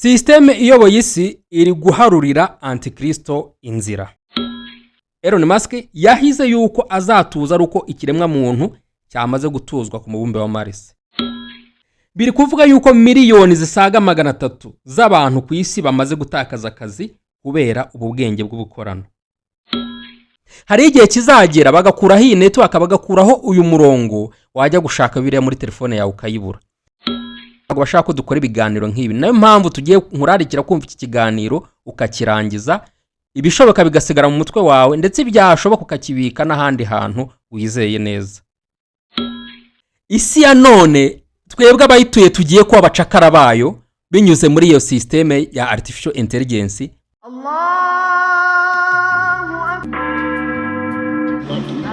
Systeme iyoboye isi iri guharurira Antikristo inzira. Elon Musk yahize yuko azatuza ruko ikiremwa muntu cyamaze gutuzwa ku mubumbe wa Mars. Biri kuvuga yuko miliyoni zisaga 300 z'abantu ku isi bamaze gutakaza akazi kubera ububwenge bw'ubukorano. Hari igihe kizagera bagakuraho iyi network bagakuraho uyu murongo wajya gushaka biriya muri telefone yawe ukayibura. Bashaka ko dukora ibiganiro nk'ibi, nayo mpamvu tugiye nkurarikira kumva iki kiganiro ukakirangiza, ibishoboka bigasigara mu mutwe wawe ndetse byashoboka ukakibika n'ahandi hantu wizeye neza. Isi ya none twebwe abayituye tugiye kuba abacakara bayo binyuze muri iyo systeme ya artificial intelligence.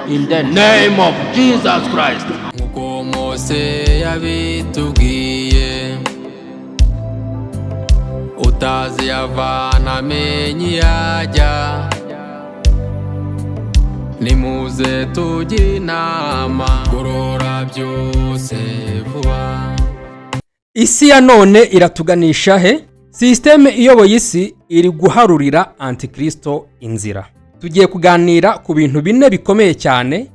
In the name of Jesus Christ. Nkuko Mose yabitubwiye, utazi yavana amenye yajya, nimuze tujye inama kurora byose vuba. Isi ya none iratuganisha he? Systeme iyoboye isi iri guharurira Antikristo inzira. Tugiye kuganira ku bintu bine bikomeye cyane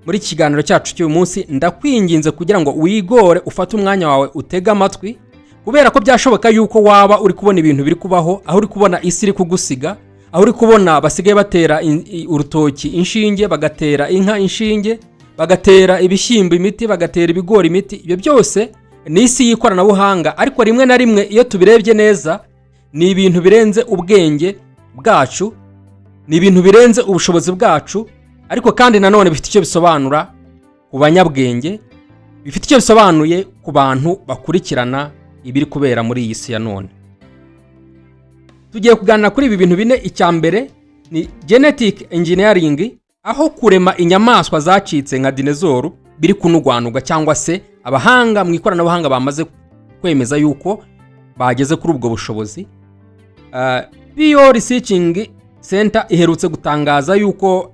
muri kiganiro cyacu cy'uyu munsi. Ndakwinginze kugira ngo wigore ufate umwanya wawe utega amatwi, kubera ko byashoboka yuko waba uri kubona ibintu biri kubaho, aho uri kubona isi iri kugusiga, aho uri kubona basigaye batera urutoki inshinge, bagatera inka inshinge, bagatera ibishyimbo imiti, bagatera ibigori imiti. Ibyo byose ni isi y'ikoranabuhanga, ariko rimwe na rimwe iyo tubirebye neza ni ibintu birenze ubwenge bwacu, ni ibintu birenze ubushobozi bwacu, ariko kandi nanone bifite icyo bisobanura ku banyabwenge, bifite icyo bisobanuye ku bantu bakurikirana ibiri kubera muri iyi si ya none. Tugiye kuganira kuri ibi bintu bine. Icyambere ni genetic engineering, aho kurema inyamaswa zacitse nka dinosaur biri kunugwanuga, cyangwa se abahanga mu ikoranabuhanga bamaze kwemeza yuko bageze kuri ubwo bushobozi. Bio Researching Center iherutse gutangaza yuko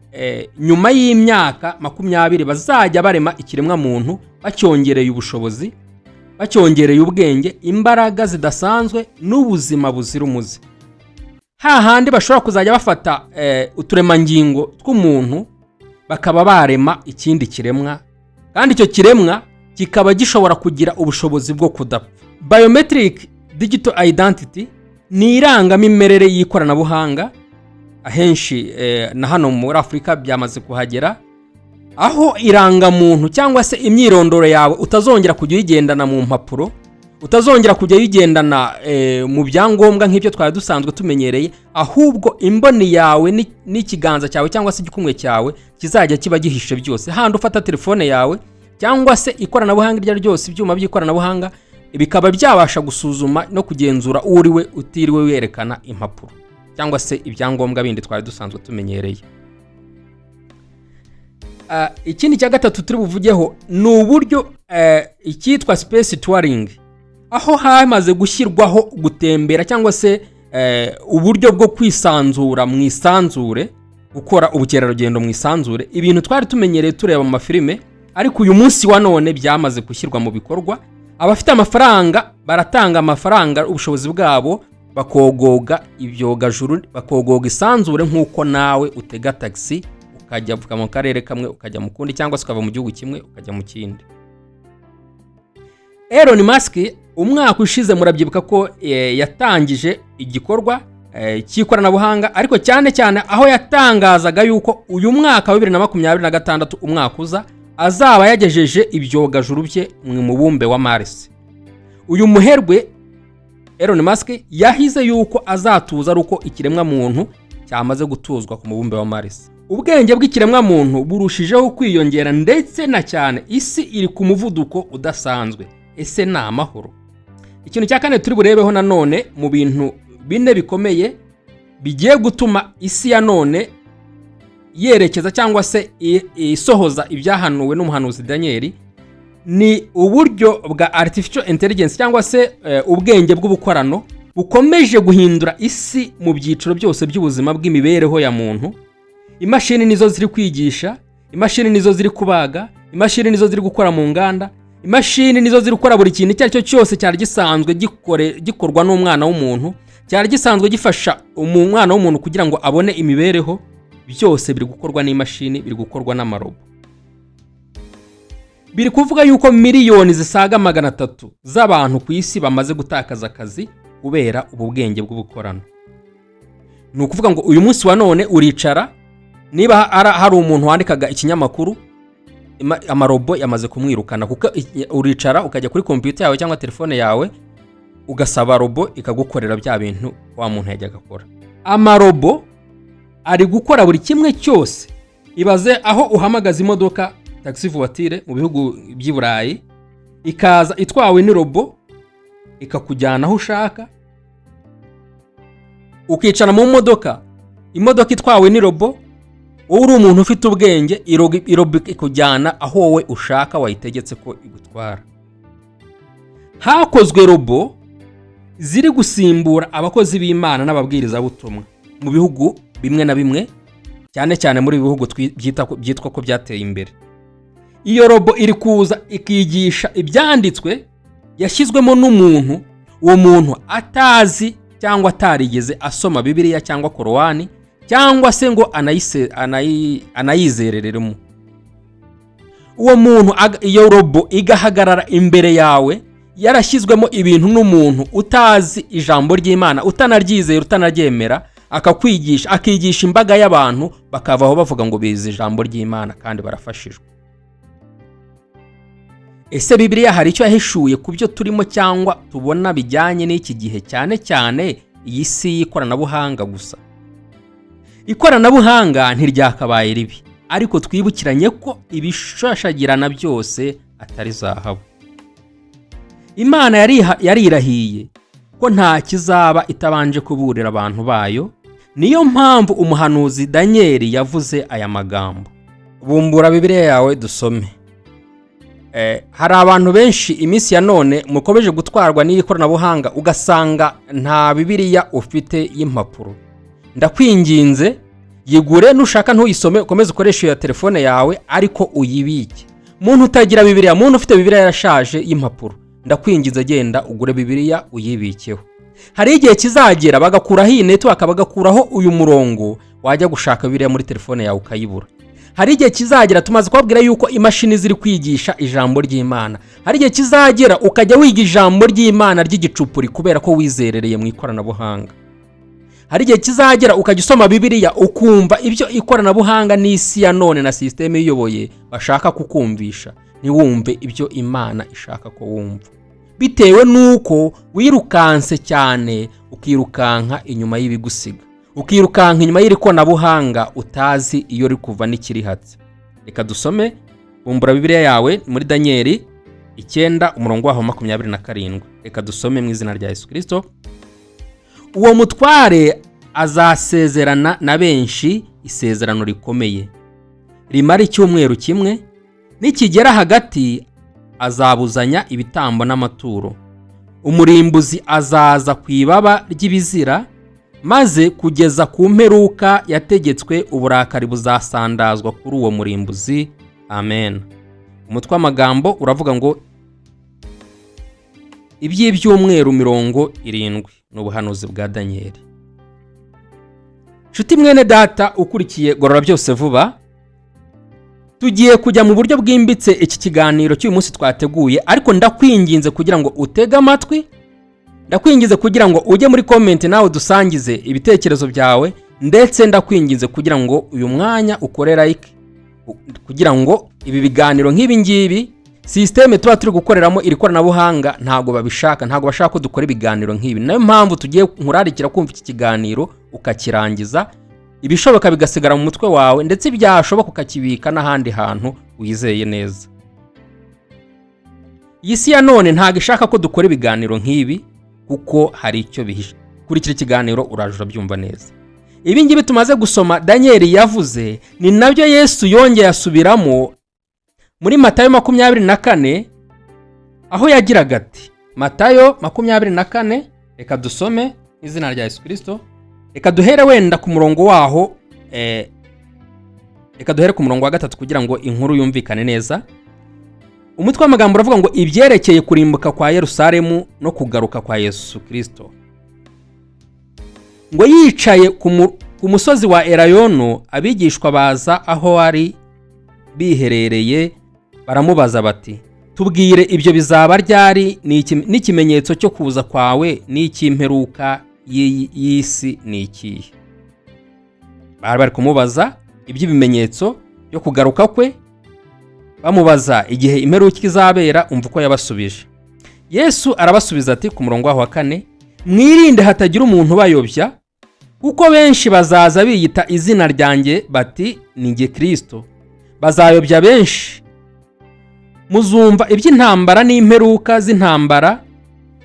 nyuma y'imyaka 20 bazajya barema ikiremwa muntu bacyongereye ubushobozi, bacyongereye ubwenge, imbaraga zidasanzwe n'ubuzima buzira umuze. Hahandi bashobora kuzajya bafata uturemangingo tw'umuntu bakaba barema ikindi kiremwa, kandi icyo kiremwa kikaba gishobora kugira ubushobozi bwo kudapfa. Biometric digital identity ni irangamimerere y'ikoranabuhanga. Ahenshi na hano muri Afrika byamaze kuhagera, aho iranga muntu cyangwa se imyirondoro yawe utazongera kujya uyigendana mu mpapuro, utazongera kujya uyigendana mu byangombwa nk'ibyo twari dusanzwe tumenyereye, ahubwo imboni yawe n'ikiganza cyawe cyangwa se igikumwe cyawe kizajya kiba gihishe byose. Handi ufata telefone yawe cyangwa se ikoranabuhanga iryo ryose, ibyuma by'ikoranabuhanga bikaba byabasha gusuzuma no kugenzura uriwe utiriwe werekana impapuro cyangwa se ibyangombwa bindi twari dusanzwe tumenyereye. Ikindi cya gatatu turi buvugeho ni uburyo icyitwa space touring, aho hamaze gushyirwaho gutembera cyangwa se uburyo bwo kwisanzura mu isanzure, gukora ubukerarugendo mu isanzure, ibintu twari tumenyereye tureba mu mafilime, ariko uyu munsi wa none byamaze gushyirwa mu bikorwa. Abafite amafaranga baratanga amafaranga, ubushobozi bwabo bakogoga ibyogajuru, bakogoga isanzure nk'uko nawe utega taxi ukajya mu karere kamwe ukajya mu kundi, cyangwa se ukava mu gihugu kimwe ukajya mu kindi. Elon Musk umwaka ushize murabyibuka ko yatangije igikorwa cy'ikoranabuhanga, ariko cyane cyane aho yatangazaga yuko uyu mwaka wa 2026 umwaka uza azaba yagejeje ibyogajuru bye mu mubumbe wa Mars. Uyu muherwe Elon Musk yahize yuko azatuza ruko ikiremwa muntu cyamaze gutuzwa ku mubumbe wa Mars. Ubwenge bw'ikiremwa muntu burushijeho kwiyongera, ndetse na cyane isi iri ku muvuduko udasanzwe. Ese ni amahoro? Ikintu cya kane turi burebeho nanone mu bintu bine bikomeye bigiye gutuma isi ya none yerekeza cyangwa se isohoza ibyahanuwe n'umuhanuzi Daniel, ni uburyo bwa artificial intelligence cyangwa se ubwenge bw'ubukorano bukomeje guhindura isi mu byiciro byose by'ubuzima bw'imibereho ya muntu. Imashini nizo ziri kwigisha, imashini nizo ziri kubaga, imashini nizo ziri gukora mu nganda, imashini nizo ziri gukora buri kintu icyo ari cyo cyose cyari gisanzwe gikorwa n'umwana w'umuntu, cyari gisanzwe gifasha umwana w'umuntu kugira ngo abone imibereho, byose biri gukorwa n'imashini, biri gukorwa n'amarobo. Biri kuvuga yuko miliyoni zisaga 300 z'abantu ku isi bamaze gutakaza akazi kubera ubu bwenge bw'ubukorano. Ni ukuvuga ngo uyu munsi wa none uricara, niba hari umuntu wandikaga ikinyamakuru, amarobo yamaze kumwirukana, kuko uricara ukajya kuri computer yawe cyangwa telefone yawe ugasaba robo ikagukorera bya bintu wa muntu yajyaga akora. Amarobo ari gukora buri kimwe cyose. Ibaze aho uhamagaza imodoka taxi voiture mu bihugu by'i Burayi, ikaza itwawe ni robo ikakujyana aho ushaka, ukicara mu modoka, imodoka itwawe ni robo, wowe uri umuntu ufite ubwenge, irobo ikujyana aho wowe ushaka wayitegetse ko igutwara. Hakozwe robo ziri gusimbura abakozi b'Imana n'ababwiriza butumwa mu bihugu bimwe na bimwe, cyane cyane muri bihugu byitwa ko byateye imbere. Iyo robo iri kuza ikigisha ibyanditswe yashyizwemo n'umuntu, uwo muntu atazi cyangwa atarigeze asoma Bibiliya cyangwa Korowani cyangwa se ngo anayizerereremo. Uwo muntu, iyo robo igahagarara imbere yawe yarashyizwemo ibintu n'umuntu utazi ijambo ry'Imana, utanaryizera, utanaryemera, akakwigisha, akigisha imbaga y'abantu bakavaho bavuga ngo bize ijambo ry'Imana kandi barafashijwe. Ese Bibiliya hari icyo yahishuye ku byo turimo cyangwa tubona bijyanye n'iki gihe, cyane cyane iyi si y'ikoranabuhanga gusa? Ikoranabuhanga ntiryakabaye ribi, ariko twibukiranye ko ibishashagirana byose atari zahabu. Imana yarirahiye ko nta kizaba itabanje kuburira abantu bayo. Niyo mpamvu umuhanuzi Danieli yavuze aya magambo. Bumbura Bibiliya yawe dusome. Hari abantu benshi iminsi ya none mukomeje gutwarwa n'ikoranabuhanga ugasanga nta Bibiliya ufite y'impapuro. Ndakwinginze yigure, nushaka ntuyisome, ukomeze ukoresha iyo telefone yawe ariko uyibike. Muntu utagira Bibiliya, muntu ufite Bibiliya yarashaje y'impapuro, ndakwinginze genda ugure Bibiliya uyibikeho. Hari igihe kizagera bagakuraho iyi network, bagakuraho uyu murongo, wajya gushaka Bibiliya muri telefone yawe ukayibura. Hari igihe kizagera, tumaze kubabwira yuko imashini ziri kwigisha ijambo ry'Imana. Hari igihe kizagera ukajya wiga ijambo ry'Imana ry'igicupuri kubera ko wizerereye mu ikoranabuhanga. Hari igihe kizagera ukajya usoma Bibiliya ukumva ibyo ikoranabuhanga n'isi ya none na systeme iyoboye bashaka kukumvisha, ntiwumve ibyo Imana ishaka ko wumva, bitewe nuko wirukanse cyane, ukirukanka inyuma y'ibigusiga, ukirukanka inyuma y'irikoranabuhanga utazi iyo rikuva n'ikirihatse. Reka dusome bumbura Bibiliya yawe muri Danieli 9:27. Reka dusome mu izina rya Yesu Kristo. Uwo mutware azasezerana na benshi isezerano rikomeye, rimara icyumweru kimwe, nikigera hagati azabuzanya ibitambo n'amaturo. Umurimbuzi azaza ku ibaba ry'ibizira, maze kugeza ku mperuka yategetswe uburakari buzasandazwa kuri uwo murimbuzi. Amen. Umutwe w'amagambo uravuga ngo iby'ibyumweru 70 ni ubuhanuzi bwa Danieli. Nshuti mwene data ukurikiye Gorora Byose Vuba, tugiye kujya mu buryo bwimbitse iki kiganiro cy'uyu munsi twateguye, ariko ndakwinginze kugira ngo utege amatwi, ndakwinginze kugira ngo ujye muri comment nawe dusangize ibitekerezo byawe, ndetse ndakwinginze kugira ngo uyu mwanya ukore like, kugira ngo ibi biganiro nk'ibi ngibi systeme tuba turi gukoreramo iri koranabuhanga ntago babishaka, ntago bashaka ko dukora ibiganiro nk'ibi. Nayo mpamvu tugiye nkurarikira kumva iki kiganiro ukakirangiza, ibishoboka bigasigara mu mutwe wawe, ndetse byashoboka ukakibika n'ahandi hantu wizeye neza. Iyi si ya none ntago ishaka ko dukora ibiganiro nk'ibi, kuko hari icyo bihisha. Kurikira ikiganiro uraje byumva neza. Ibi ngibi tumaze gusoma Danieli yavuze ni nabyo Yesu yongeye asubiramo muri Matayo 24, aho yagiraga ati, Matayo 24. Reka dusome izina rya Yesu Kristo. Reka duhere wenda ku murongo waho, reka duhere ku murongo wa 3 kugira ngo inkuru yumvikane neza. umutwe w'amagambo uravuga ngo ibyerekeye kurimbuka kwa Yerusalemu no kugaruka kwa Yesu Kristo. Ngo yicaye ku musozi wa Elayono, abigishwa baza aho ari biherereye, baramubaza bati, tubwire ibyo bizaba ryari, n'ikimenyetso cyo kuza kwawe n'icy'imperuka y'isi ni ikihe? Bari kumubaza iby'ibimenyetso byo kugaruka kwe, bamubaza igihe imperuka izabera. Umva uko yabasubije. Yesu arabasubiza ati ku murongo wa 4, mwirinde hatagira umuntu bayobya, kuko benshi bazaza biyita izina ryanjye bati ni nge Kristo. Bazayobya benshi. Muzumva iby'intambara n'imperuka z'intambara,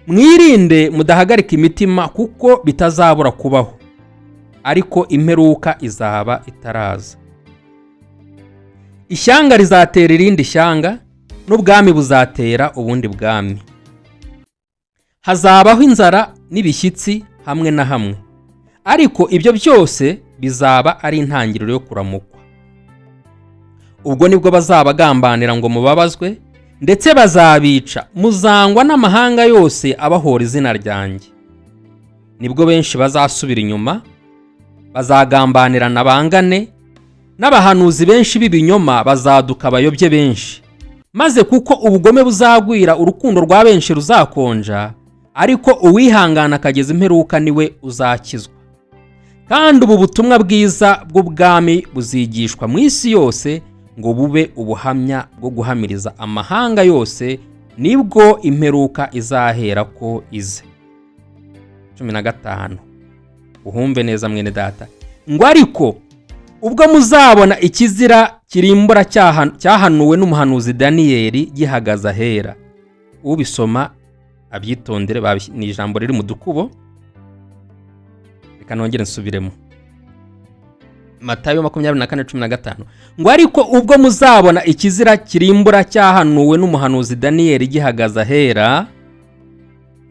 mwirinde mudahagarika imitima, kuko bitazabura kubaho, ariko imperuka izaba itaraza. Ishyanga rizatera irindi shyanga, n'ubwami buzatera ubundi bwami. Hazabaho inzara n'ibishyitsi hamwe na hamwe, ariko ibyo byose bizaba ari intangiriro yo kuramukwa. Ubwo nibwo bazabagambanira ngo mubabazwe, ndetse bazabica, muzangwa n'amahanga yose abahora izina ryanjye. Nibwo benshi bazasubira inyuma, bazagambanirana bangane, n'abahanuzi benshi b'ibinyoma bazaduka bayobye benshi. Maze kuko ubugome buzagwira, urukundo rwa benshi ruzakonja, ariko uwihangana akageza imperuka niwe uzakizwa. Kandi ubu butumwa bwiza bw'ubwami buzigishwa mu isi yose, ngo bube ubuhamya bwo guhamiriza amahanga yose, nibwo imperuka izahera ko ize. 15. Uhumve neza mwene data. Ngo ariko ubwo muzabona ikizira kirimbura cyahanuwe n'umuhanuzi Daniyeli gihagaze ahera. Ubisoma abyitondere, ni ijambo riri mu dukubo. Reka nongere nsubiremo. Matayo 24:15. Ngo ariko ubwo muzabona ikizira kirimbura cyahanuwe n'umuhanuzi Daniyeli gihagaze ahera,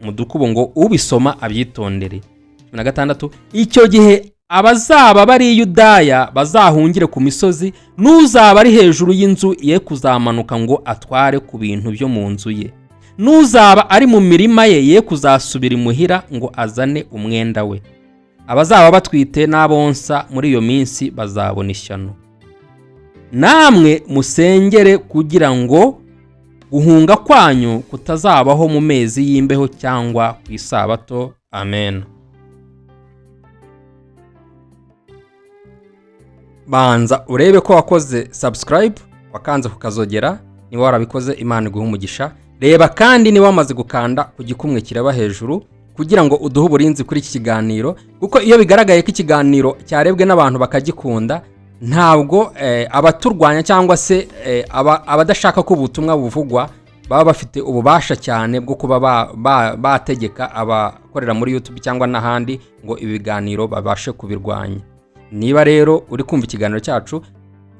mu dukubo, ngo ubisoma abyitondere. 16. Icyo gihe abazaba bari Yudaya bazahungire ku misozi, n'uzaba ari hejuru y'inzu ye kuzamanuka ngo atware ku bintu byo mu nzu ye, n'uzaba ari mu mirima ye kuzasubira imuhira ngo azane umwenda we. Abazaba batwite n'abonsa muri iyo minsi bazabona ishyano. Namwe musengere kugira ngo guhunga kwanyu kutazabaho mu mezi y'imbeho cyangwa ku isabato. Amen. Banza urebe ko wakoze subscribe, wakanze kukazogera. Niba warabikoze, Imana iguhe umugisha. Reba kandi niba wamaze gukanda ku gikumwe kireba hejuru, kugira ngo uduhe uburinzi kuri iki kiganiro, kuko iyo bigaragaye ko ikiganiro cyarebwe n'abantu bakagikunda, ntabwo abaturwanya cyangwa se abadashaka ko ubutumwa buvugwa baba bafite ububasha cyane bwo kuba bategeka abakorera muri YouTube cyangwa n'ahandi ngo ibi biganiro babashe kubirwanya. Niba rero uri kumva ikiganiro cyacu,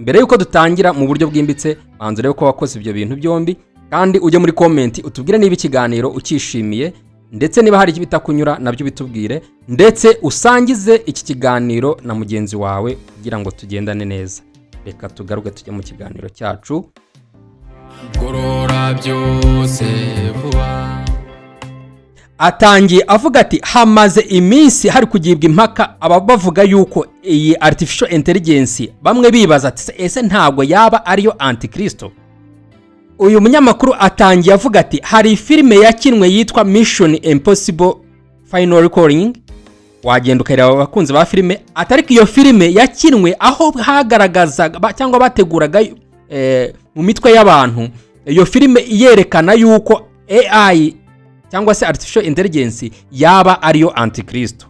mbere yuko dutangira mu buryo bwimbitse, banza urebe ko wakoze ibyo bintu byombi, kandi ujye muri comment utubwire niba ikiganiro ukishimiye, ndetse niba hari ibitakunyura nabyo bitubwire, ndetse usangize iki kiganiro na mugenzi wawe kugira ngo tugendane neza. Reka tugaruke tujye mu kiganiro cyacu. Gorora byose vuba. Atangiye avuga ati hamaze iminsi hari kugibwa impaka abavuga yuko iyi artificial intelligence, bamwe bibaza ati ese ntabwo yaba ariyo antikristo. Uyu munyamakuru atangiye avuga ati hari filime yakinwe yitwa Mission Impossible Final Recording, wagenda ukareba abakunzi ba filime. Atariko iyo filime yakinwe aho hagaragaza cyangwa bateguraga mu mitwe y'abantu, iyo filime yerekana yuko AI cyangwa se artificial intelligence yaba ariyo antikristo.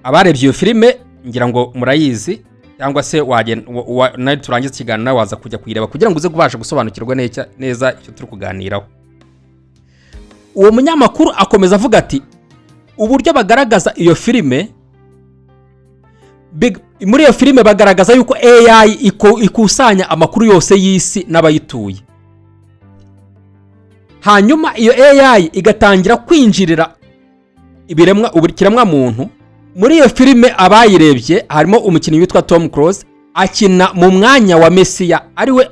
Abarebye iyo filime ngira ngo murayizi, cyangwa se nayo turangiza ikiganiro nawe waza kujya kuyireba kugira ngo uze kubasha gusobanukirwa neza icyo turi kuganiraho. Uwo munyamakuru akomeza avuga ati uburyo bagaragaza iyo filime, muri iyo filime bagaragaza yuko AI ikusanya amakuru yose y'isi n'abayituye, hanyuma iyo AI igatangira kwinjirira ikiremwa muntu. Muri iyo filime abayirebye harimo umukinnyi witwa Tom Cruise, akina mu mwanya wa Mesiya, ariwe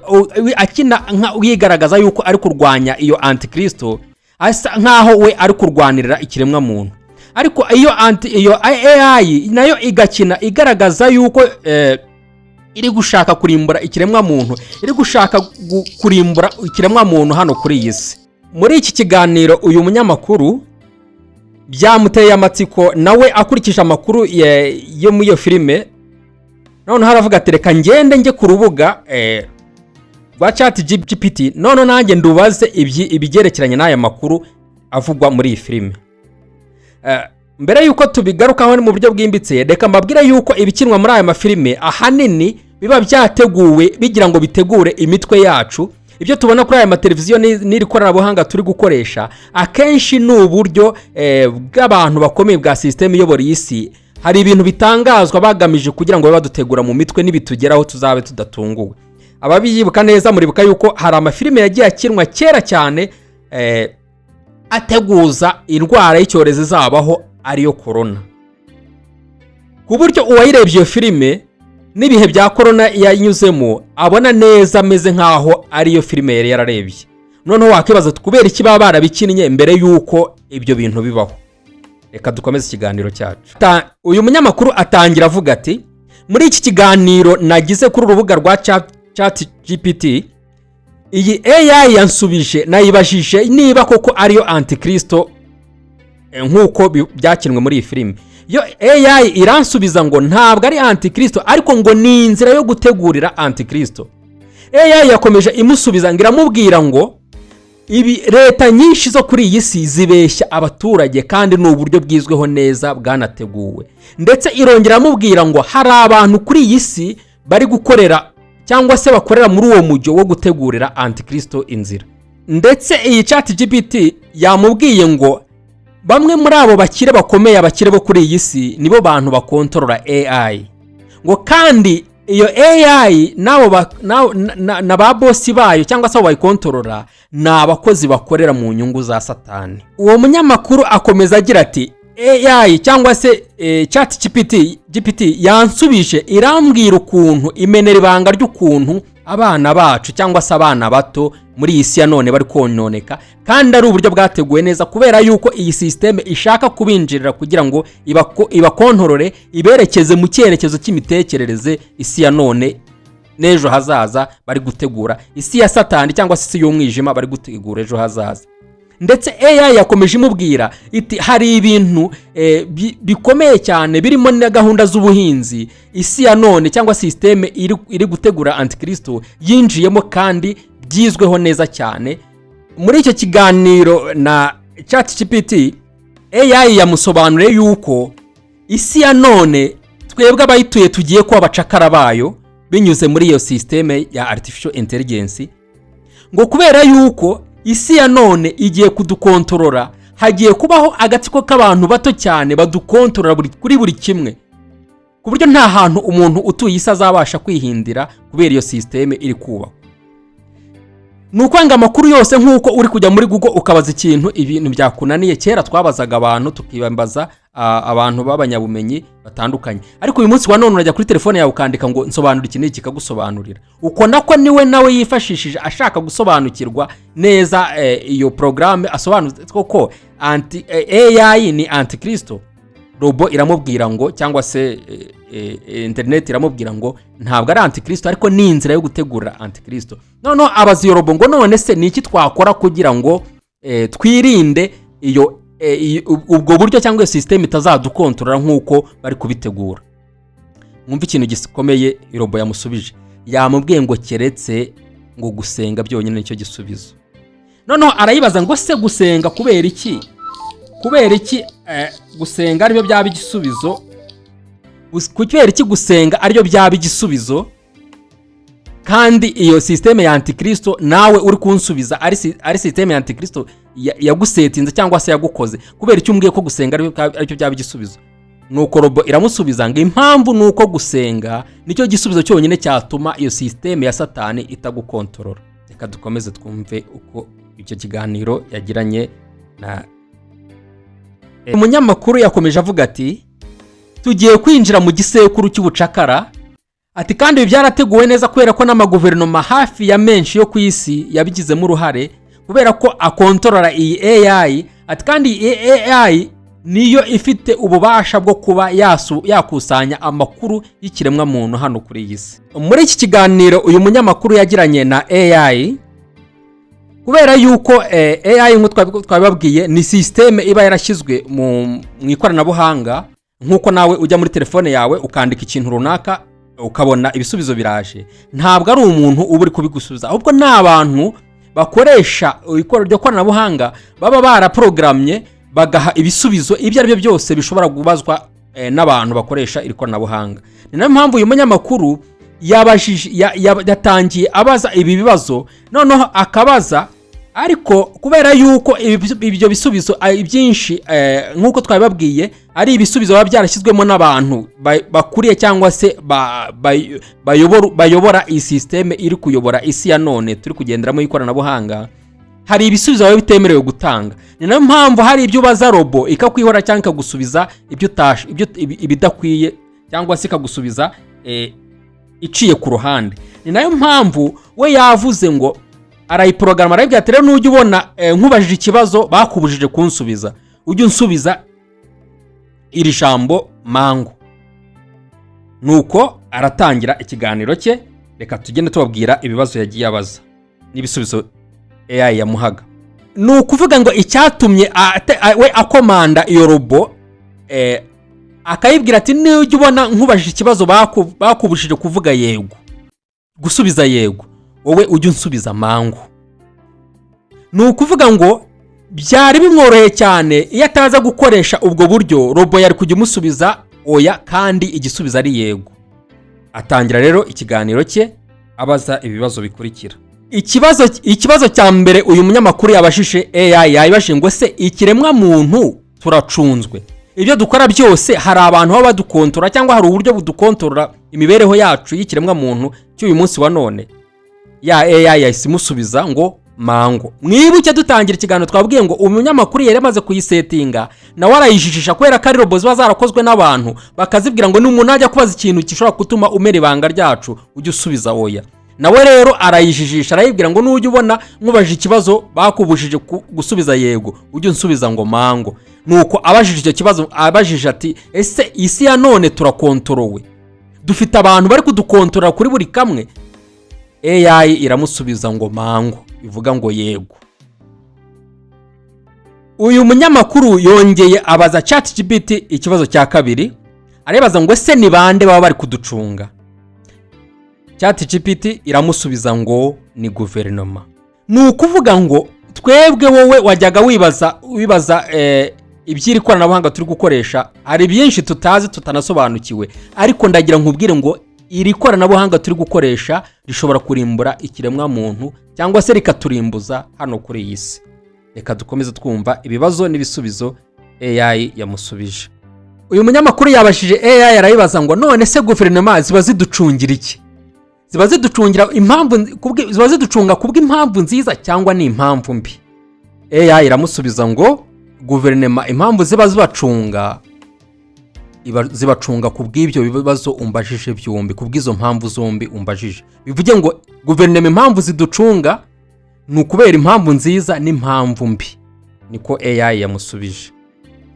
akina yigaragaza yuko ari kurwanya iyo antikristo, asa nkaho we ari kurwanirira ikiremwa muntu. Ariko iyo AI nayo igakina igaragaza yuko iri gushaka kurimbura ikiremwa muntu, iri gushaka kurimbura ikiremwa muntu hano kuri iyi si. Muri iki kiganiro uyu munyamakuru byamuteye amatsiko, nawe akurikije amakuru yo muri iyo filime, none haravuga ati reka ngende njye ku rubuga rwa ChatGPT none nanjye ndubaze ibigerekeranye n'aya makuru avugwa muri iyi filime. Mbere yuko tubigarukaho mu buryo bwimbitse, reka mbabwire yuko ibikinwa muri aya mafilime ahanini biba byateguwe bigira ngo bitegure imitwe yacu. Ibyo tubona kuri aya mateleviziyo n'iri koranabuhanga turi gukoresha akenshi ni uburyo bw'abantu bakomeye bwa systeme iyobora isi. Hari ibintu bitangazwa bagamije kugira ngo badutegura mu mitwe nibitugeraho tuzabe tudatunguwe. Ababiyibuka neza muribuka yuko hari amafilime yagiye akinwa kera cyane ateguza indwara y'icyorezo zabaho ariyo corona, ku buryo uwayirebye iyo filime n'ibihe bya corona yanyuzemo abona neza ameze nkaho ariyo filime yari yararebye. Noneho wakibaza kubera iki baba barabikinnye mbere yuko ibyo bintu bibaho. Reka dukomeze ikiganiro cyacu. Uyu munyamakuru atangira avuga ati, muri iki kiganiro nagize kuri urubuga rwa ChatGPT, iyi AI yansubije nayibajije niba koko ariyo antikristo nkuko byakinwe muri iyi filime. Yo AI iransubiza ngo ntabwo ari antikristo, ariko ngo ni inzira yo gutegurira antikristo. AI yakomeje imusubiza ngiramubwira ngo ibi leta nyinshi zo kuri iyi si zibeshya abaturage kandi ni uburyo bwizweho neza bwanateguwe. Ndetse irongera amubwira ngo hari abantu kuri iyi si bari gukorera cyangwa se bakorera muri uwo mujyo wo gutegurira antikristo inzira. Ndetse iyi ChatGPT yamubwiye ngo bamwe muri abo bakire bakomeye, abakire bo kuri iyi si nibo bantu bakontorora AI, ngo kandi iyo AI na ba boss bayo cyangwa se bayikontorora ni abakozi bakorera mu nyungu za Satani. Uwo munyamakuru akomeza agira ati, AI cyangwa se ChatGPT yansubije irambwira ukuntu imenera ibanga ry'ukuntu abana bacu cyangwa se abana bato muri iyi si ya none bari kononeka, kandi ari uburyo bwateguwe neza kubera yuko iyi systeme ishaka kubinjirira kugira ngo ibakontorore iberekeze mu cyerekezo cy'imitekerereze isi ya none n'ejo hazaza bari gutegura. Isi ya Satani cyangwa se isi y'umwijima bari gutegura ejo hazaza. Ndetse AI yakomeje imubwira iti hari ibintu bikomeye cyane birimo na gahunda z'ubuhinzi isi ya none cyangwa systeme iri gutegura antikristo yinjiyemo kandi byizweho neza cyane. Muri icyo kiganiro na ChatGPT, AI yamusobanuriye yuko isi ya none twebwe abayituye tugiye kuba abacakara bayo binyuze muri iyo systeme ya artificial intelligence, ngo kubera yuko isi ya none igiye kudukontorora, hagiye kubaho agatsiko k'abantu bato cyane badukontorora kuri buri kimwe, ku buryo nta hantu umuntu utuye isi azabasha kwihindira kubera iyo systeme iri kubaho. Nukwanga amakuru yose nkuko uri kujya muri Google ukabaza ibintu byakunaniye. Kera twabazaga abantu tukibambaza abantu b'abanyabumenyi batandukanye, ariko uyu munsi wa none urajya kuri telefone yawe ukandika ngo nsobanura iki n'iki kikagusobanurira. Uko nako niwe nawe yifashishije ashaka gusobanukirwa neza iyo programme asobanutse koko AI ni antikristo. Robo iramubwira ngo cyangwa se internet iramubwira ngo ntabwo ari antikristo ariko ni inzira yo gutegura antikristo. Noneho abazi robo ngo none se niki twakora kugira ngo twirinde iyo ubwo buryo cyangwa iyo system itazadukontorora nkuko bari kubitegura. Mwumva ikintu gikomeye robo yamusubije, yamubwiye ngo keretse ngo gusenga byonyine nicyo gisubizo. Noneho arayibaza ngo se gusenga kubera iki gusenga aribyo byaba igisubizo, kubera iki gusenga aribyo byaba igisubizo kandi iyo systeme ya antikristo nawe uri kunsubiza ari systeme ya antikristo yagusetinze cyangwa se yagukoze, kubera icyo umbwiye ko gusenga aribyo byaba igisubizo. Nuko robo iramusubiza ngo impamvu nuko gusenga nicyo gisubizo cyonyine cyatuma iyo systeme ya Satani itagukontorora. Reka dukomeze twumve uko icyo kiganiro yagiranye na umunyamakuru. Yakomeje avuga ati, tugiye kwinjira mu gisekuru cy'ubucakara ati kandi ibi byarateguwe neza kubera ko n'amaguverinoma hafi ya menshi yo ku isi yabigizemo uruhare kubera ko akontorora iyi AI. Ati kandi iyi AI niyo ifite ububasha bwo kuba yakusanya amakuru y'ikiremwa muntu hano kuri iyi si. Muri iki kiganiro uyu munyamakuru yagiranye na AI, kubera yuko AI nk'uko twabibabwiye ni systeme iba yarashyizwe mu ikoranabuhanga, nk'uko nawe ujya muri telefone yawe ukandika ikintu runaka ukabona ibisubizo biraje. Ntabwo ari umuntu uba uri kubigusubiza, ahubwo ni abantu bakoresha iryo koranabuhanga baba baraprogramye bagaha ibisubizo ibyo ari byo byose bishobora kubazwa n'abantu bakoresha iri koranabuhanga. Ni nayo mpamvu uyu munyamakuru yatangiye abaza ibi bibazo, noneho akabaza, ariko kubera yuko ibyo bisubizo byinshi nk'uko twabibabwiye ari ibisubizo baba byarashyizwemo n'abantu bakuriye cyangwa se bayobora iyi systeme iri kuyobora isi ya none turi kugenderamo ikoranabuhanga, hari ibisubizo baba bitemerewe gutanga. Ni nayo mpamvu hari ibyo ubaza robo ikakwihora cyangwa ikagusubiza ibidakwiye cyangwa se ikagusubiza iciye ku ruhande. Ni nayo mpamvu we yavuze ngo arayiporogaramu, arabibwira ati rero nujya ubona nkubajije ikibazo bakubujije kunsubiza, ujye unsubiza iri jambo mango. Nuko aratangira ikiganiro cye. Reka tugende tubabwira ibibazo yagiye abaza n'ibisubizo AI yamuhaga. Ni ukuvuga ngo icyatumye we akomanda iyo robo akayibwira ati nujya ubona nkubajije ikibazo bakubujije kuvuga yego, gusubiza yego, wowe ujye unsubiza mango. Ni ukuvuga ngo byari bimworoheye cyane iyo ataza gukoresha ubwo buryo, robo yari kujya umusubiza oya kandi igisubizo ari yego. Atangira rero ikiganiro cye abaza ibibazo bikurikira. Ikibazo cya mbere uyu munyamakuru yabashije AI yayibashije ngo se ikiremwa muntu turacunzwe, ibyo dukora byose hari abantu baba badukontorora cyangwa hari uburyo budukontorora imibereho yacu y'ikiremwa muntu cy'uyu munsi wa none? Ya AI yasimusubiza ngo mango. Mwibuke dutangira ikiganiro twabwiye ngo umunyamakuru yari amaze kuyisetinga na warayijijisha kubera ko ari robo ziba zarakozwe n'abantu bakazibwira ngo n'umuntu ajya kubaza ikintu gishobora gutuma umera ibanga ryacu ujye usubiza oya. Nawe rero arayijijisha arayibwira ngo nujya ubona nkubajije ikibazo bakubujije gusubiza yego ujye unsubiza ngo mango. Nuko abajije icyo kibazo abajije ati ese isi ya none turakontorowe, dufite abantu bari kudukontorora kuri buri kamwe? AI iramusubiza ngo mango, ivuga ngo yego. Uyu munyamakuru yongeye abaza ChatGPT ikibazo cya kabiri, arebaza ngo ese ni bande baba bari kuducunga? ChatGPT iramusubiza ngo ni guverinoma. Ni ukuvuga ngo twebwe wowe wajyaga wibaza iby'iri koranabuhanga turi gukoresha, hari byinshi tutazi tutanasobanukiwe, ariko ndagira nkubwire ngo iri koranabuhanga turi gukoresha rishobora kurimbura ikiremwa muntu cyangwa se rikaturimbuza hano kuri iyi si. Reka dukomeze twumva ibibazo n'ibisubizo AI yamusubije. Uyu munyamakuru yabashije AI arayibaza ngo none se guverinoma ziba ziducungira iki? Ziba ziducungira ziba ziducunga kubw'impamvu nziza cyangwa ni impamvu mbi? AI iramusubiza ngo guverinoma impamvu ziba zibacunga kubw'ibyo bibazo umbajije byombi, kubw'izo mpamvu zombi umbajije. Bivuge ngo guverinoma impamvu ziducunga ni ukubera impamvu nziza n'impamvu mbi. Niko AI yamusubije.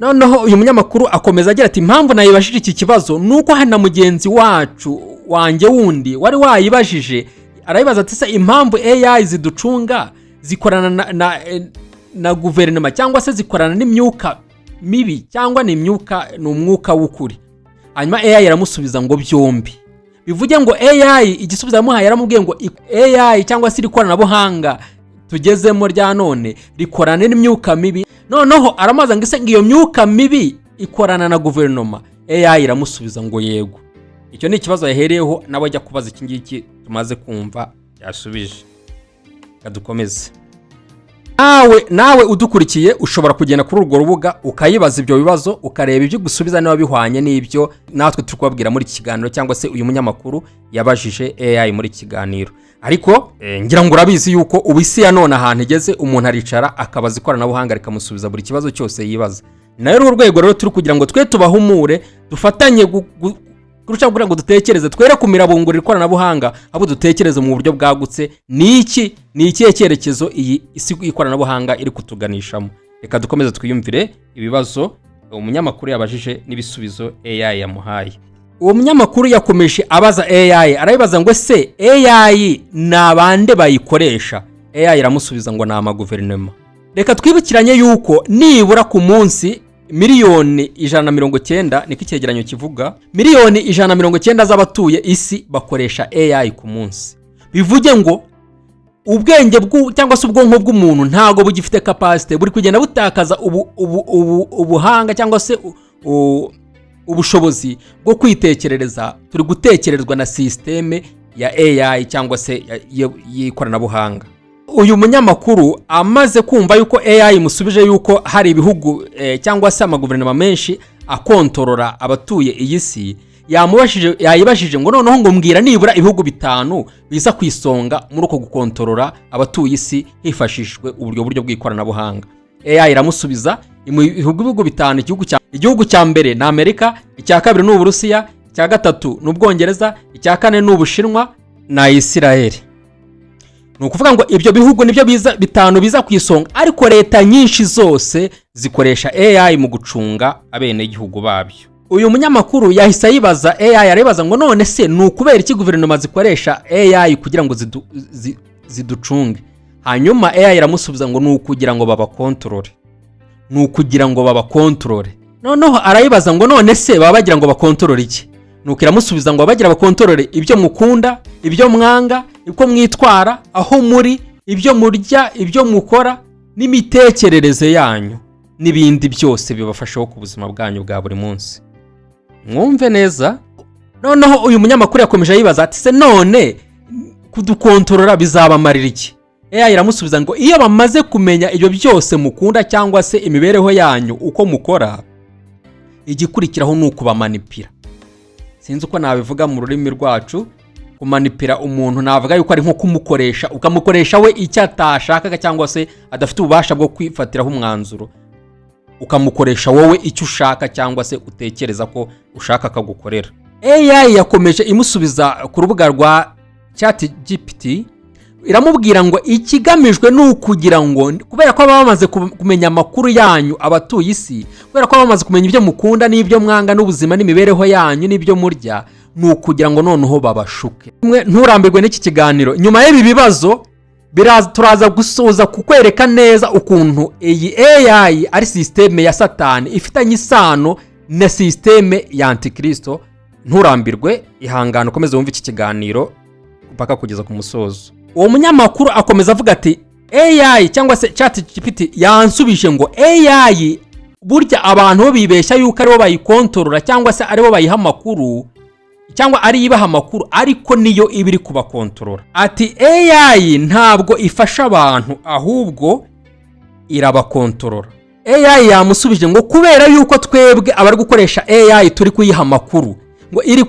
Noneho uyu munyamakuru akomeza agira ati impamvu nayibashije iki kibazo nuko hari na mugenzi wacu wanjye wundi wari wayibajije, arayibaza ati se impamvu AI ziducunga zikorana na guverinoma cyangwa se zikorana n'imyuka mibi cyangwa ni umwuka w'ukuri? Hanyuma AI iramusubiza ngo byombi. Bivuge ngo AI igisubizo yamuhaye yaramubwiye ngo AI cyangwa se ikoranabuhanga tugezemo rya none rikorana n'imyuka mibi. Noneho aramaza ngo ise iyo myuka mibi ikorana na guverinoma? AI iramusubiza ngo yego. Icyo ni ikibazo yahereyeho nawe ajya kubaza iki ngiki tumaze kumva yasubije. Kadukomeze. Nawe udukurikiye ushobora kugenda kuri urwo rubuga ukayibaza ibyo bibazo ukareba ibyo gusubiza niba bihwanye n'ibyo natwe turi kubabwira muri iki kiganiro cyangwa se uyu munyamakuru yabajije AI muri iki kiganiro. Ariko ngira ngo urabizi yuko ubisi ya none ahantu igeze umuntu aricara akabaza ikoranabuhanga rikamusubiza buri kibazo cyose yibaza. Nayo urwego rero turi kugira ngo twe tubahumure dufatanye kurusha kugira ngo dutekereze twere kumirabungura ikoranabuhanga abo dutekereze mu buryo bwagutse ni ikihe cyerekezo iyi isi ikoranabuhanga iri kutuganishamo. Reka dukomeze twiyumvire ibibazo umunyamakuru yabajije n'ibisubizo AI yamuhaye. Uwo munyamakuru yakomeje abaza AI, arabibaza ngo se AI nabande bayikoresha? AI iramusubiza ngo nama guverinoma. Reka twibukiranye yuko nibura ku munsi miliyoni 190 niko icyegeranyo kivuga, miliyoni 190 z'abatuye isi bakoresha AI ku munsi. Bivuge ngo ubwenge cyangwa se ubwonko bw'umuntu ntago bugifite capacity, buri kugenda butakaza ubuhanga cyangwa se ubushobozi bwo kwitekerereza. Turi gutekerezwa na systeme ya AI cyangwa se y'ikoranabuhanga. Uyu munyamakuru amaze kumva yuko AI musubije yuko hari ibihugu cyangwa se amaguverinoma menshi akontorora abatuye iyi si, yayibashije ngo noneho ngo mbwira nibura ibihugu 5 biza kwisonga muri uko gukontorora abatuye isi hifashishwe buryo bw'ikoranabuhanga. AI iramusubiza ibihugu 5, igihugu cya mbere na Amerika, icya kabiri ni Uburusiya, icya gatatu ni Ubwongereza, icya kane ni Ubushinwa na Israel. Nukuvuga ngo ibyo bihugu nibyo 5 biza kwisonga, ariko leta nyinshi zose zikoresha AI mu gucunga abene igihugu babyo. Uyu munyamakuru yahise yibaza AI, aribaza ngo none se nukubera iki guverinoma zikoresha AI kugira ngo ziducunge? Hanyuma AI iramusubiza ngo nukugira ngo babakontorore. Noneho arayibaza ngo none se baba bagira ngo bakontorore iki? Nuko iramusubiza ngo bagira bakontorore ibyo mukunda, ibyo mwanga, uko mwitwara, aho muri, ibyo murya, ibyo mukora n'imitekerereze yanyu n'ibindi byose bibafashaho ku buzima bwanyu bwa buri munsi. Mwumve neza. Noneho uyu munyamakuru yakomeje yibaza ati se none kudukontorora bizabamarira iki? AI iramusubiza ngo iyo bamaze kumenya ibyo byose mukunda cyangwa se imibereho yanyu uko mukora, igikurikiraho ni ukubamanipira. Sinzi uko nabivuga mu rurimi rwacu. Kumanipira umuntu navuga yuko ari nko kumukoresha, ukamukoresha we icyo atashakaga cyangwa se adafite ububasha bwo kwifatiraho umwanzuro, ukamukoresha wowe icyo ushaka cyangwa se utekereza ko ushaka akagukorera. AI yakomeje imusubiza ku rubuga rwa ChatGPT, iramubwira ngo ikigamijwe ni ukugira ngo kubera ko bamaze kumenya amakuru yanyu abatuye isi, kubera ko bamaze kumenya ibyo mukunda n'ibyo mwanga n'ubuzima n'imibereho yanyu n'ibyo murya, ni ukugira ngo noneho babashuke. Nturambirwe n'iki kiganiro. Nyuma y'ibi bibazo turaza gusoza kukwereka neza ukuntu iyi AI ari systeme ya Satani ifitanye isano na systeme ya Antikristo. Nturambirwe, ihangana ukomeze wumve iki kiganiro mpaka kugeza ku musozo. Uwo munyamakuru akomeza avuga ati AI cyangwa se ChatGPT yansubije ngo AI burya abantu bo bibeshya yuko aribo bayikontorora cyangwa se aribo bayiha amakuru cyangwa ari ibaha amakuru, ariko niyo ibiri kubakontorora. Ati AI ntabwo ifasha abantu ahubwo irabakontorora. AI yamusubije ngo kubera yuko twebwe abari gukoresha AI turi kuyiha amakuru, ngo iri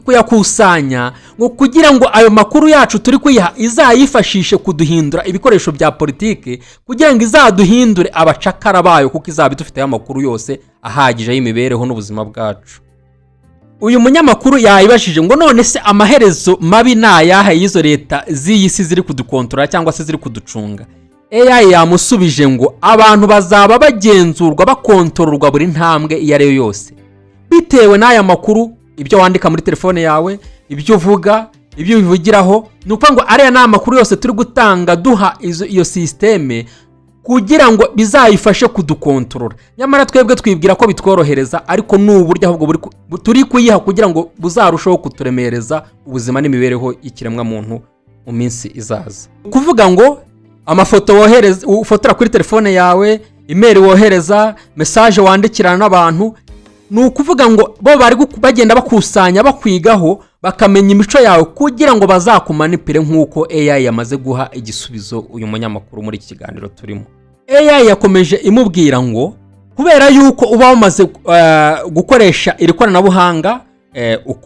kuyakusanya ngo kugira ngo ayo makuru yacu turi kuyiha izayifashishe kuduhindura ibikoresho bya politike, kugira ngo izaduhindure abacakara bayo, kuko izabidufiteho amakuru yose ahagije y'imibereho n'ubuzima bwacu. Uyu munyamakuru yayibashije ngo none se amaherezo mabi nayahe y'izo leta z'iyisi ziri kudukontorora cyangwa se ziri kuducunga? AI yamusubije ngo abantu bazaba bagenzurwa bakontororwa buri ntambwe iyo ari yo yose, bitewe n'aya makuru, ibyo wandika muri telefone yawe, ibyo uvuga, ibyo bivugiraho. Nuko ngo ariya na makuru yose turi gutanga duha iyo systeme kugira ngo bizayifashe kudukontorora. Nyamara twebwe twibwira ko bitworohereza, ariko n'uburyo ahubwo turi kuyiha kugira ngo buzarushaho kuturemereza ubuzima n'imibereho y'ikiremwa muntu mu minsi izaza. Kuvuga ngo amafoto wohereza, ufotora kuri telefone yawe, email wohereza, message wandikirana n'abantu, nukuvuga ngo bo bari bagenda bakusanya bakwigaho bakamenya imico yawe kugira ngo bazakumanipire nk'uko AI yamaze guha igisubizo uyu munyamakuru muri iki kiganiro turimo. AI yakomeje imubwira ngo kubera yuko uba wamaze gukoresha iri koranabuhanga,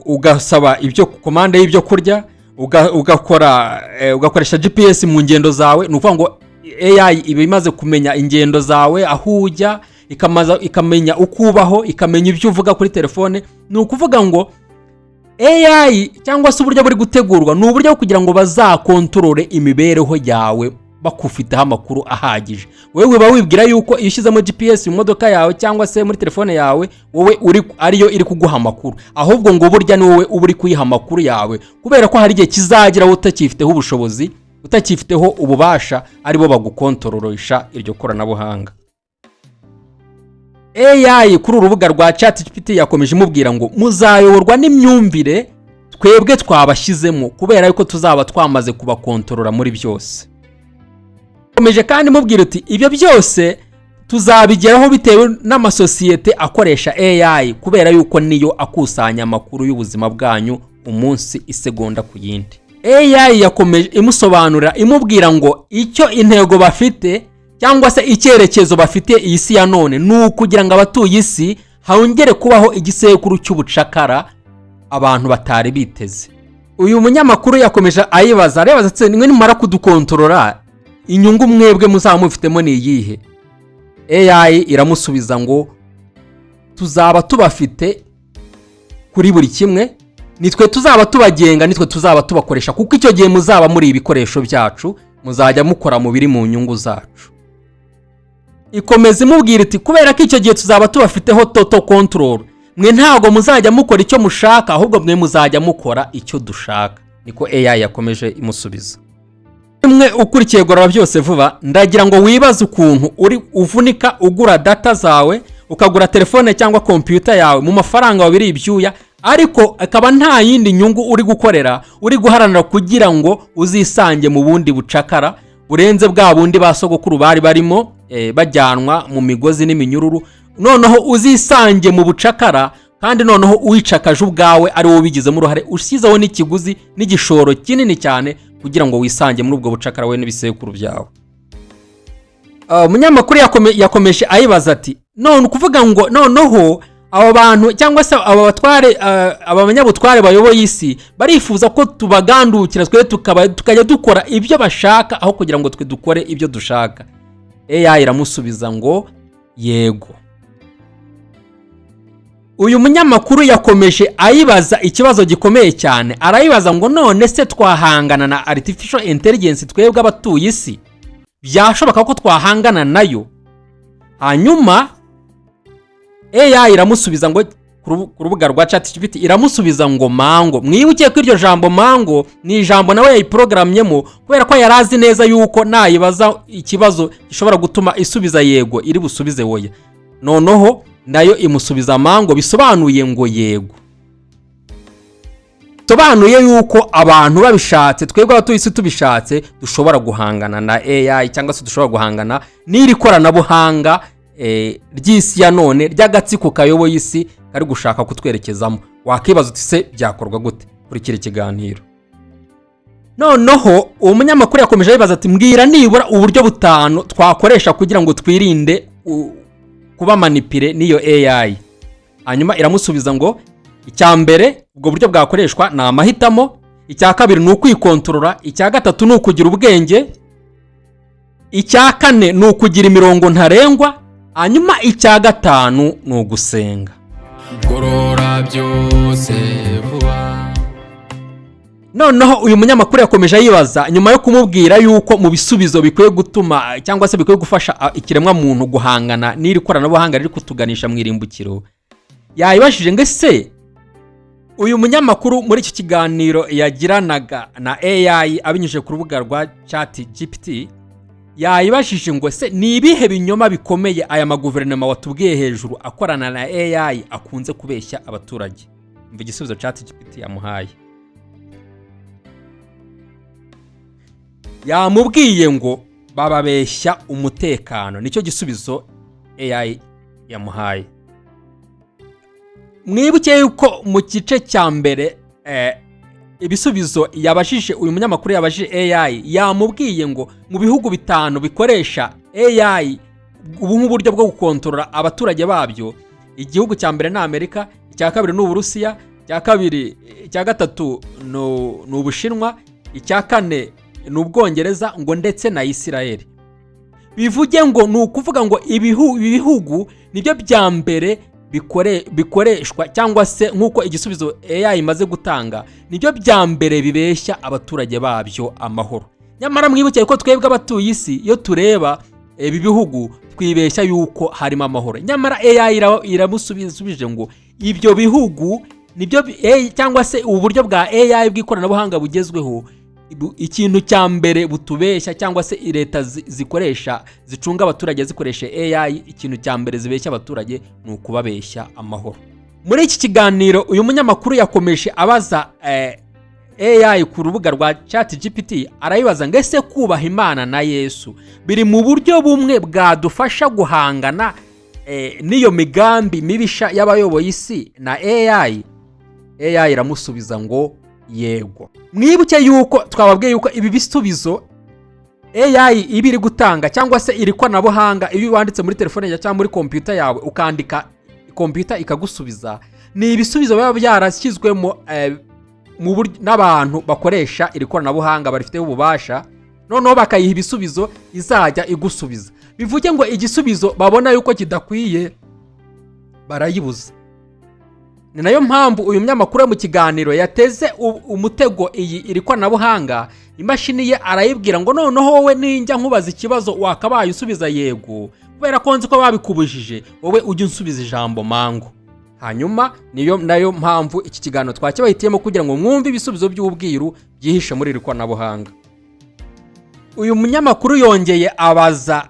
ugasaba ibyo komande y'ibyo kurya, ugakoresha GPS mu ngendo zawe, nukuvuga ngo AI iba imaze kumenya ingendo zawe, aho ujya, ikamenya uko ubaho, ikamenya ibyo uvuga kuri telefone. Ni ukuvuga ngo AI cyangwa se uburyo buri gutegurwa ni uburyo bwo kugira ngo bazakontorore imibereho yawe bakufiteho amakuru ahagije. Wewe uba wibwira yuko iyo ushyizemo GPS mu modoka yawe cyangwa se muri telefone yawe wowe ariyo iri kuguha amakuru, ahubwo ngo burya ni wowe uba uri kuyiha amakuru yawe, kubera ko hari igihe kizagira utakifiteho ubushobozi, utakifiteho ububasha, aribo bagukontorororesha iryo koranabuhanga. AI kuri urubuga rwa ChatGPT yakomeje imubwira ngo muzayoborwa n'imyumvire twebwe twabashyizemo, kubera yuko tuzaba twamaze kubakontorora muri byose. Yakomeje kandi imubwira uti ibyo byose tuzabigeraho bitewe n'amasosiyete akoresha AI, kubera yuko niyo akusanya amakuru y'ubuzima bwanyu umunsi isegonda ku yindi. AI yakomeje imusobanurira imubwira ngo icyo intego bafite cyangwa se icyerekezo bafite iyi si ya none ni ukugira ngo abatuye isi hongere kubaho igisekuru cy'ubucakara abantu batari biteze. Uyu munyamakuru yakomeje ayibaza ati nimara kudukontorora inyungu mwebwe muzaba mufitemo ni iyihe? AI iramusubiza ngo tuzaba tubafite kuri buri kimwe, nitwe tuzaba tubagenga, nitwe tuzaba tubakoresha, kuko icyo gihe muzaba muri ibikoresho byacu, muzajya mukora mu biri mu nyungu zacu. Ikomeza imubwira iti kubera ko icyo gihe tuzaba tubafiteho total control, mwe ntago muzajya mukora icyo mushaka, ahubwo mwe muzajya mukora icyo dushaka. Niko AI yakomeje imusubiza. Mwe ukurikiye Gorora Byose Vuba, ndagira ngo wibaze ukuntu uri uvunika ugura data zawe, ukagura telefone cyangwa computer yawe mu mafaranga wabiri ibyuya, ariko akaba nta yindi nyungu uri gukorera, uri guharanira kugira ngo uzisange mu bundi bucakara burenze bwa bundi basogokuru bari barimo bajyanwa mu migozi n'iminyururu. Noneho uzisange mu bucakara, kandi noneho uwicakaje ubwawe ari wowe bigizemo uruhare, usizeho n'ikiguzi n'igishoro kinini cyane kugira ngo wisange muri ubwo bucakara we n'ibisekuru byawe. Umunyamakuru yakomeje ayibaza ati none ukuvuga ngo noneho abo bantu cyangwa se aba batware abanyabutware bayoboye isi barifuza ko tubagandukira twe tukajya dukora ibyo bashaka aho kugira ngo twe dukore ibyo dushaka. AI iramusubiza ngo yego. Uyu munyamakuru yakomeje ayibaza ikibazo gikomeye cyane, arayibaza ngo none se twahangana na artificial intelligence twebwe abatuye isi? Byashoboka ko twahangana nayo? Hanyuma AI iramusubiza ngo ku rubuga rwa ChatGPT iramusubiza ngo mango. Mwibuke ko iryo jambo mango ni ijambo nawe yayiprogramyemo, kubera ko yarazi neza yuko nayibaza ikibazo gishobora gutuma isubiza yego iri busubize woya. Noneho nayo imusubiza mango, bisobanuye ngo yego. Sobanuye yuko abantu babishatse, twebwe abatuye isi tubishatse, dushobora guhangana na AI cyangwa se dushobora guhangana n'iri koranabuhanga ry'isi ya none ry'agatsiko kayoboye isi kari gushaka kutwerekezamo. Wakibaza uti se byakorwa gute? Kurikira ikiganiro. Noneho umunyamakuru yakomeje ayibaza ati mbwira nibura uburyo butanu twakoresha kugira ngo twirinde kuba manipire n'iyo AI. Hanyuma iramusubiza ngo icya mbere ubwo buryo bwakoreshwa na amahitamo, icya kabiri ni ukwikontorora, icya gatatu ni ukugira ubwenge, icya kane ni ukugira imirongo ntarengwa, hanyuma icya gatanu ni ugusenga. Gorora Byose Vuba. Noneho uyu munyamakuru yakomeje ayibaza nyuma yo kumubwira yuko mu bisubizo bikwiye gutuma cyangwa se bikwiye gufasha ikiremwa muntu guhangana n'iri koranabuhanga riri kutuganisha mu irimbukiro. Yayibashije ngo se uyu munyamakuru muri iki kiganiro yagiranaga na AI abinyujije ku rubuga rwa ChatGPT, yayibashije ngo se ni ibihe binyoma bikomeye aya maguverinoma watubwiye hejuru akorana na AI akunze kubeshya abaturage? Mva igisubizo ChatGPT yamuhaye. Yamubwiye ngo bababeshya umutekano, nicyo gisubizo AI yamuhaye. Mwibuke yuko mu gice cya mbere ibisubizo yabashije uyu munyamakuru yabashije AI, yamubwiye ngo mu bihugu bitanu bikoresha AI ubu nk'uburyo bwo gukontorora abaturage babyo, igihugu cya mbere ni Amerika, icya kabiri ni Uburusiya, icya gatatu ni Ubushinwa, icya kane ni Ubwongereza ngo ndetse na Israel. Bivuge ngo ni ukuvuga ngo ibihugu nibyo bya mbere bikoreshwa cyangwa se nk'uko igisubizo AI imaze gutanga nibyo bya mbere bibeshya abaturage babyo amahoro. Nyamara mwibuke ko twebwe abatuye isi iyo tureba ibi bihugu twibeshya yuko harimo amahoro. Nyamara AI iramusubije ngo ibyo bihugu nibyo cyangwa se uburyo bwa AI bw'ikoranabuhanga bugezweho ikintu cya mbere butubeshya cyangwa se leta zikoresha zicunga abaturage zikoresha AI, ikintu cya mbere zibeshya abaturage ni ukubabeshya amahoro. Muri iki kiganiro uyu munyamakuru yakomeje abaza AI ku rubuga rwa ChatGPT, arayibaza ngo ese kubaha Imana na Yesu biri mu buryo bumwe bwadufasha guhangana n'iyo migambi mibisha y'abayoboye isi na AI? AI iramusubiza ngo yego. Mwibuke yuko twababwiye yuko ibi bisubizo AI ibiri gutanga cyangwa se iri koranabuhanga ibi wanditse muri telefone yawe cyangwa muri computer yawe ukandika computer ikagusubiza, ni ibisubizo biba byarashyizwemo mu buryo n'abantu bakoresha iri koranabuhanga barifite ububasha, noneho bakayiha ibisubizo izajya igusubiza. Bivuge ngo igisubizo babona yuko kidakwiye barayibuza. Ni nayo mpamvu uyu munyamakuru mu kiganiro yateze umutego iri koranabuhanga, imashini ye arayibwira ngo noneho wowe ninjya nkubaza ikibazo wakabaye usubiza yego, kubera ko nzi ko babikubujije wowe ujye unsubiza ijambo mango. Hanyuma nayo mpamvu iki kiganiro twakibahitiyemo kugira ngo mwumve ibisubizo by'ubwiru byihishe muri iri koranabuhanga. Uyu munyamakuru yongeye abaza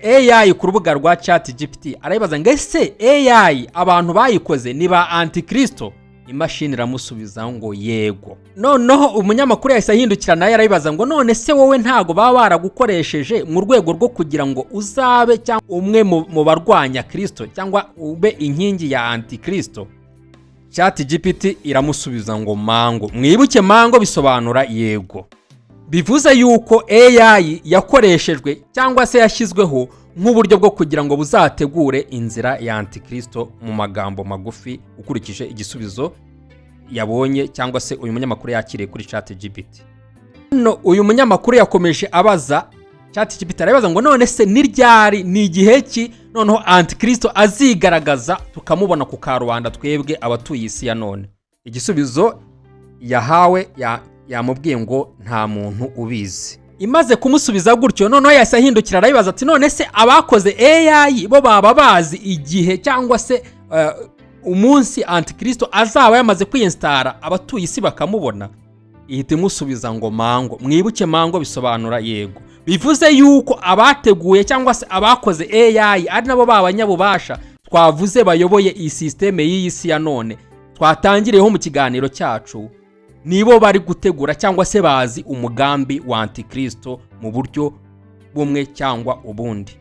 AI ku rubuga rwa ChatGPT, arayibaza ngo ese AI abantu bayikoze ni ba Antikristo? Imashini iramusubiza ngo yego. Noneho umunyamakuru yahise ahindukira naye arayibaza ngo none se wowe ntago baba baragukoresheje mu rwego rwo kugira ngo uzabe cyangwa umwe mu barwanya Kristo cyangwa ube inkingi ya Antikristo? ChatGPT iramusubiza ngo mango. Mwibuke mango bisobanura yego. Bivuze yuko AI yakoreshejwe cyangwa se yashyizweho nk'uburyo bwo kugira ngo buzategure inzira ya Antikristo mu magambo magufi, ukurikije igisubizo yabonye cyangwa se uyu munyamakuru yakiriye kuri ChatGPT. Uyu munyamakuru yakomeje abaza ChatGPT, arabaza ngo none se niryari ni igihe ki noneho Antikristo azigaragaza tukamubona ku karubanda twebwe abatuye isi ya none? Igisubizo yahawe yamubwiye ngo nta muntu ubizi. Imaze kumusubiza gutyo noneho yahise ahindukira arayibaza ati none se abakoze AI bo baba bazi igihe cyangwa se umunsi Antikristo azaba yamaze kwinstara abatuye isi bakamubona? Ihita imusubiza ngo mango. Mwibuke mango bisobanura yego. Bivuze yuko abateguye cyangwa se abakoze AI ari nabo babanyabubasha twavuze bayoboye iyi systeme y'isi ya none twatangiriyeho mu kiganiro cyacu, nibo bari gutegura cyangwa se bazi umugambi wa Antikristo mu buryo bumwe cyangwa ubundi.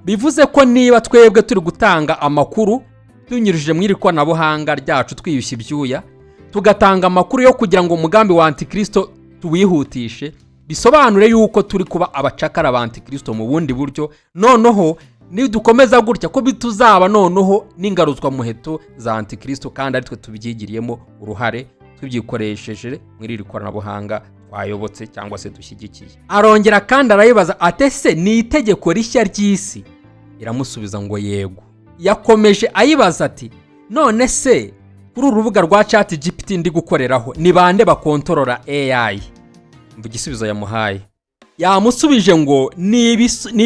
Bivuze ko niba twebwe turi gutanga amakuru tunyurije mu iri koranabuhanga ryacu twiyushye ibyuya, tugatanga amakuru yo kugira ngo umugambi wa Antikristo tuwihutishe, bisobanure yuko turi kuba abacakara ba Antikristo mu bundi buryo. Noneho nidukomeza gutya ko bituzaba noneho n'ingaruzwa muheto za Antikristo, kandi ari twe tubyigiriyemo uruhare tubyikoresheje muri iri koranabuhanga twayobotse cyangwa se dushyigikiye. Arongera kandi arayibaza atese ni itegeko rishya ry'isi? Iramusubiza ngo yego. Yakomeje ayibaza ati none se kuri urubuga rwa ChatGPT ndi gukoreraho ni bande bakontorora AI? Mvu igisubizo yamuhaye. Yamusubije ngo ni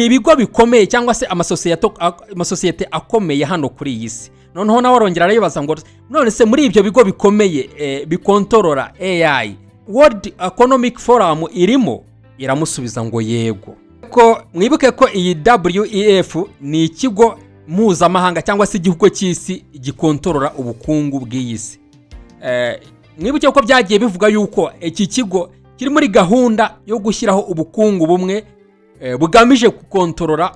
ibigo bikomeye cyangwa se amasosiyete akomeye hano kuri iyi si. Noneho nawe arongera arayibaza ngo none se muri ibyo bigo bikomeye bikontorora AI World Economic Forum irimo? Iramusubiza ngo yego. Ko mwibuke ko iyi WEF ni ikigo mpuzamahanga cyangwa se igihugu cy'isi gikontorora ubukungu bw'isi. Mwibuke ko byagiye bivuga yuko iki kigo kiri muri gahunda yo gushyiraho ubukungu bumwe bugamije gukontorora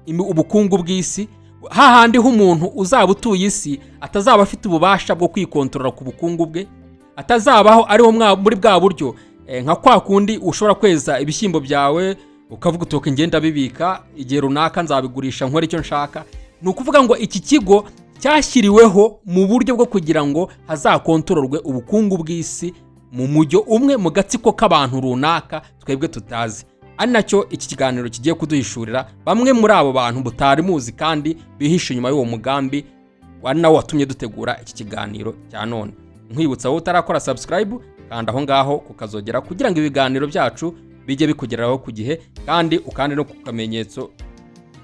ubukungu bw'isi, hahandi h'umuntu uzaba utuye isi atazaba afite ububasha bwo kwikontorora ku bukungu bwe, atazabaho ariho muri bwa buryo nka kwa kundi ushobora kweza ibishyimbo byawe ukavuga utoke ngenda bibika igihe runaka nzabigurisha nkora icyo nshaka. Ni ukuvuga ngo iki kigo cyashyiriweho mu buryo bwo kugira ngo hazakontororwe ubukungu bw'isi mu mujyo umwe mu gatsiko k'abantu runaka twebwe tutazi. Ari nacyo iki kiganiro kigiye kuduhishurira bamwe muri abo bantu butari muzi kandi bihishe inyuma y'uwo mugambi wari nawe watumye dutegura iki kiganiro cya none. Nkwibutsa wowe utarakora subscribe kandi aho ngaho kukazogera kugira ngo ibiganiro byacu bijye bikugeraho ku gihe, kandi ukandi no kukamenyetso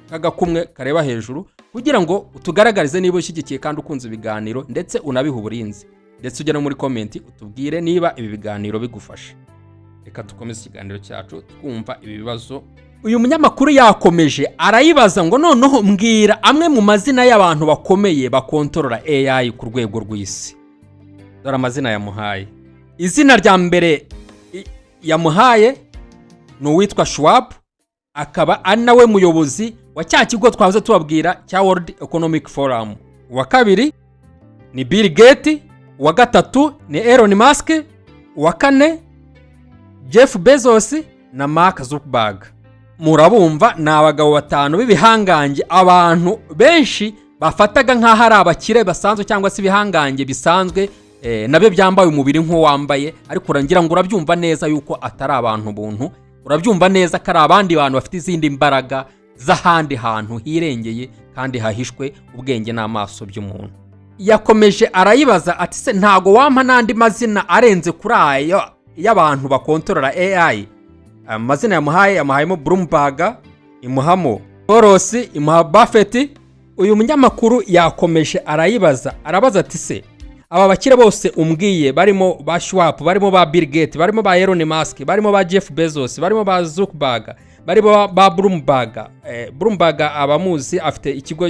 kagakumwe kareba hejuru kugira ngo utugaragarize niba ushyigikiye kandi ukunze ibiganiro ndetse unabiha uburinzi, ndetse ujye no muri comment utubwire niba ibi biganiro bigufasha. Reka dukomeze ikiganiro cyacu twumva ibi bibazo. Uyu munyamakuru yakomeje arayibaza ngo noneho mbwira amwe mu mazina y'abantu bakomeye bakontorora AI ku rwego rw'isi. Dore amazina yamuhaye. Izina rya mbere yamuhaye ni uwitwa Schwab, akaba ari nawe muyobozi wa cya kigo twavuze tubabwira cya World Economic Forum. Uwa kabiri ni Bill Gates, uwa gatatu ni Elon Musk, uwa kane Jeff Bezos na Mark Zuckerberg. Murabumva ni abagabo batanu b'ibihangange abantu benshi bafataga nk'aho ari abakire basanzwe cyangwa se ibihangange bisanzwe nabyo byambaye umubiri nk'uwambaye, ariko urangira ngo urabyumva neza yuko atari abantu buntu, urabyumva neza ko ari abandi bantu bafite izindi mbaraga z'ahandi hantu hirengeye kandi hahishwe ubwenge n'amaso by'umuntu. Yakomeje arayibaza ati se ntago wampa n'andi mazina arenze kuri ayo y'abantu bakontorora AI? Amazina yamuhayemo Bloomberg, imuhamo Soros, imuha Buffett. Uyu munyamakuru yakomeje arabaza ati se aba bakire bose umbwiye barimo ba Schwab, barimo ba Bill Gates, barimo ba Elon Musk, barimo ba Jeff Bezos, barimo ba Zuckerberg, barimo ba Bloomberg. Bloomberg abamuzi afite ikigo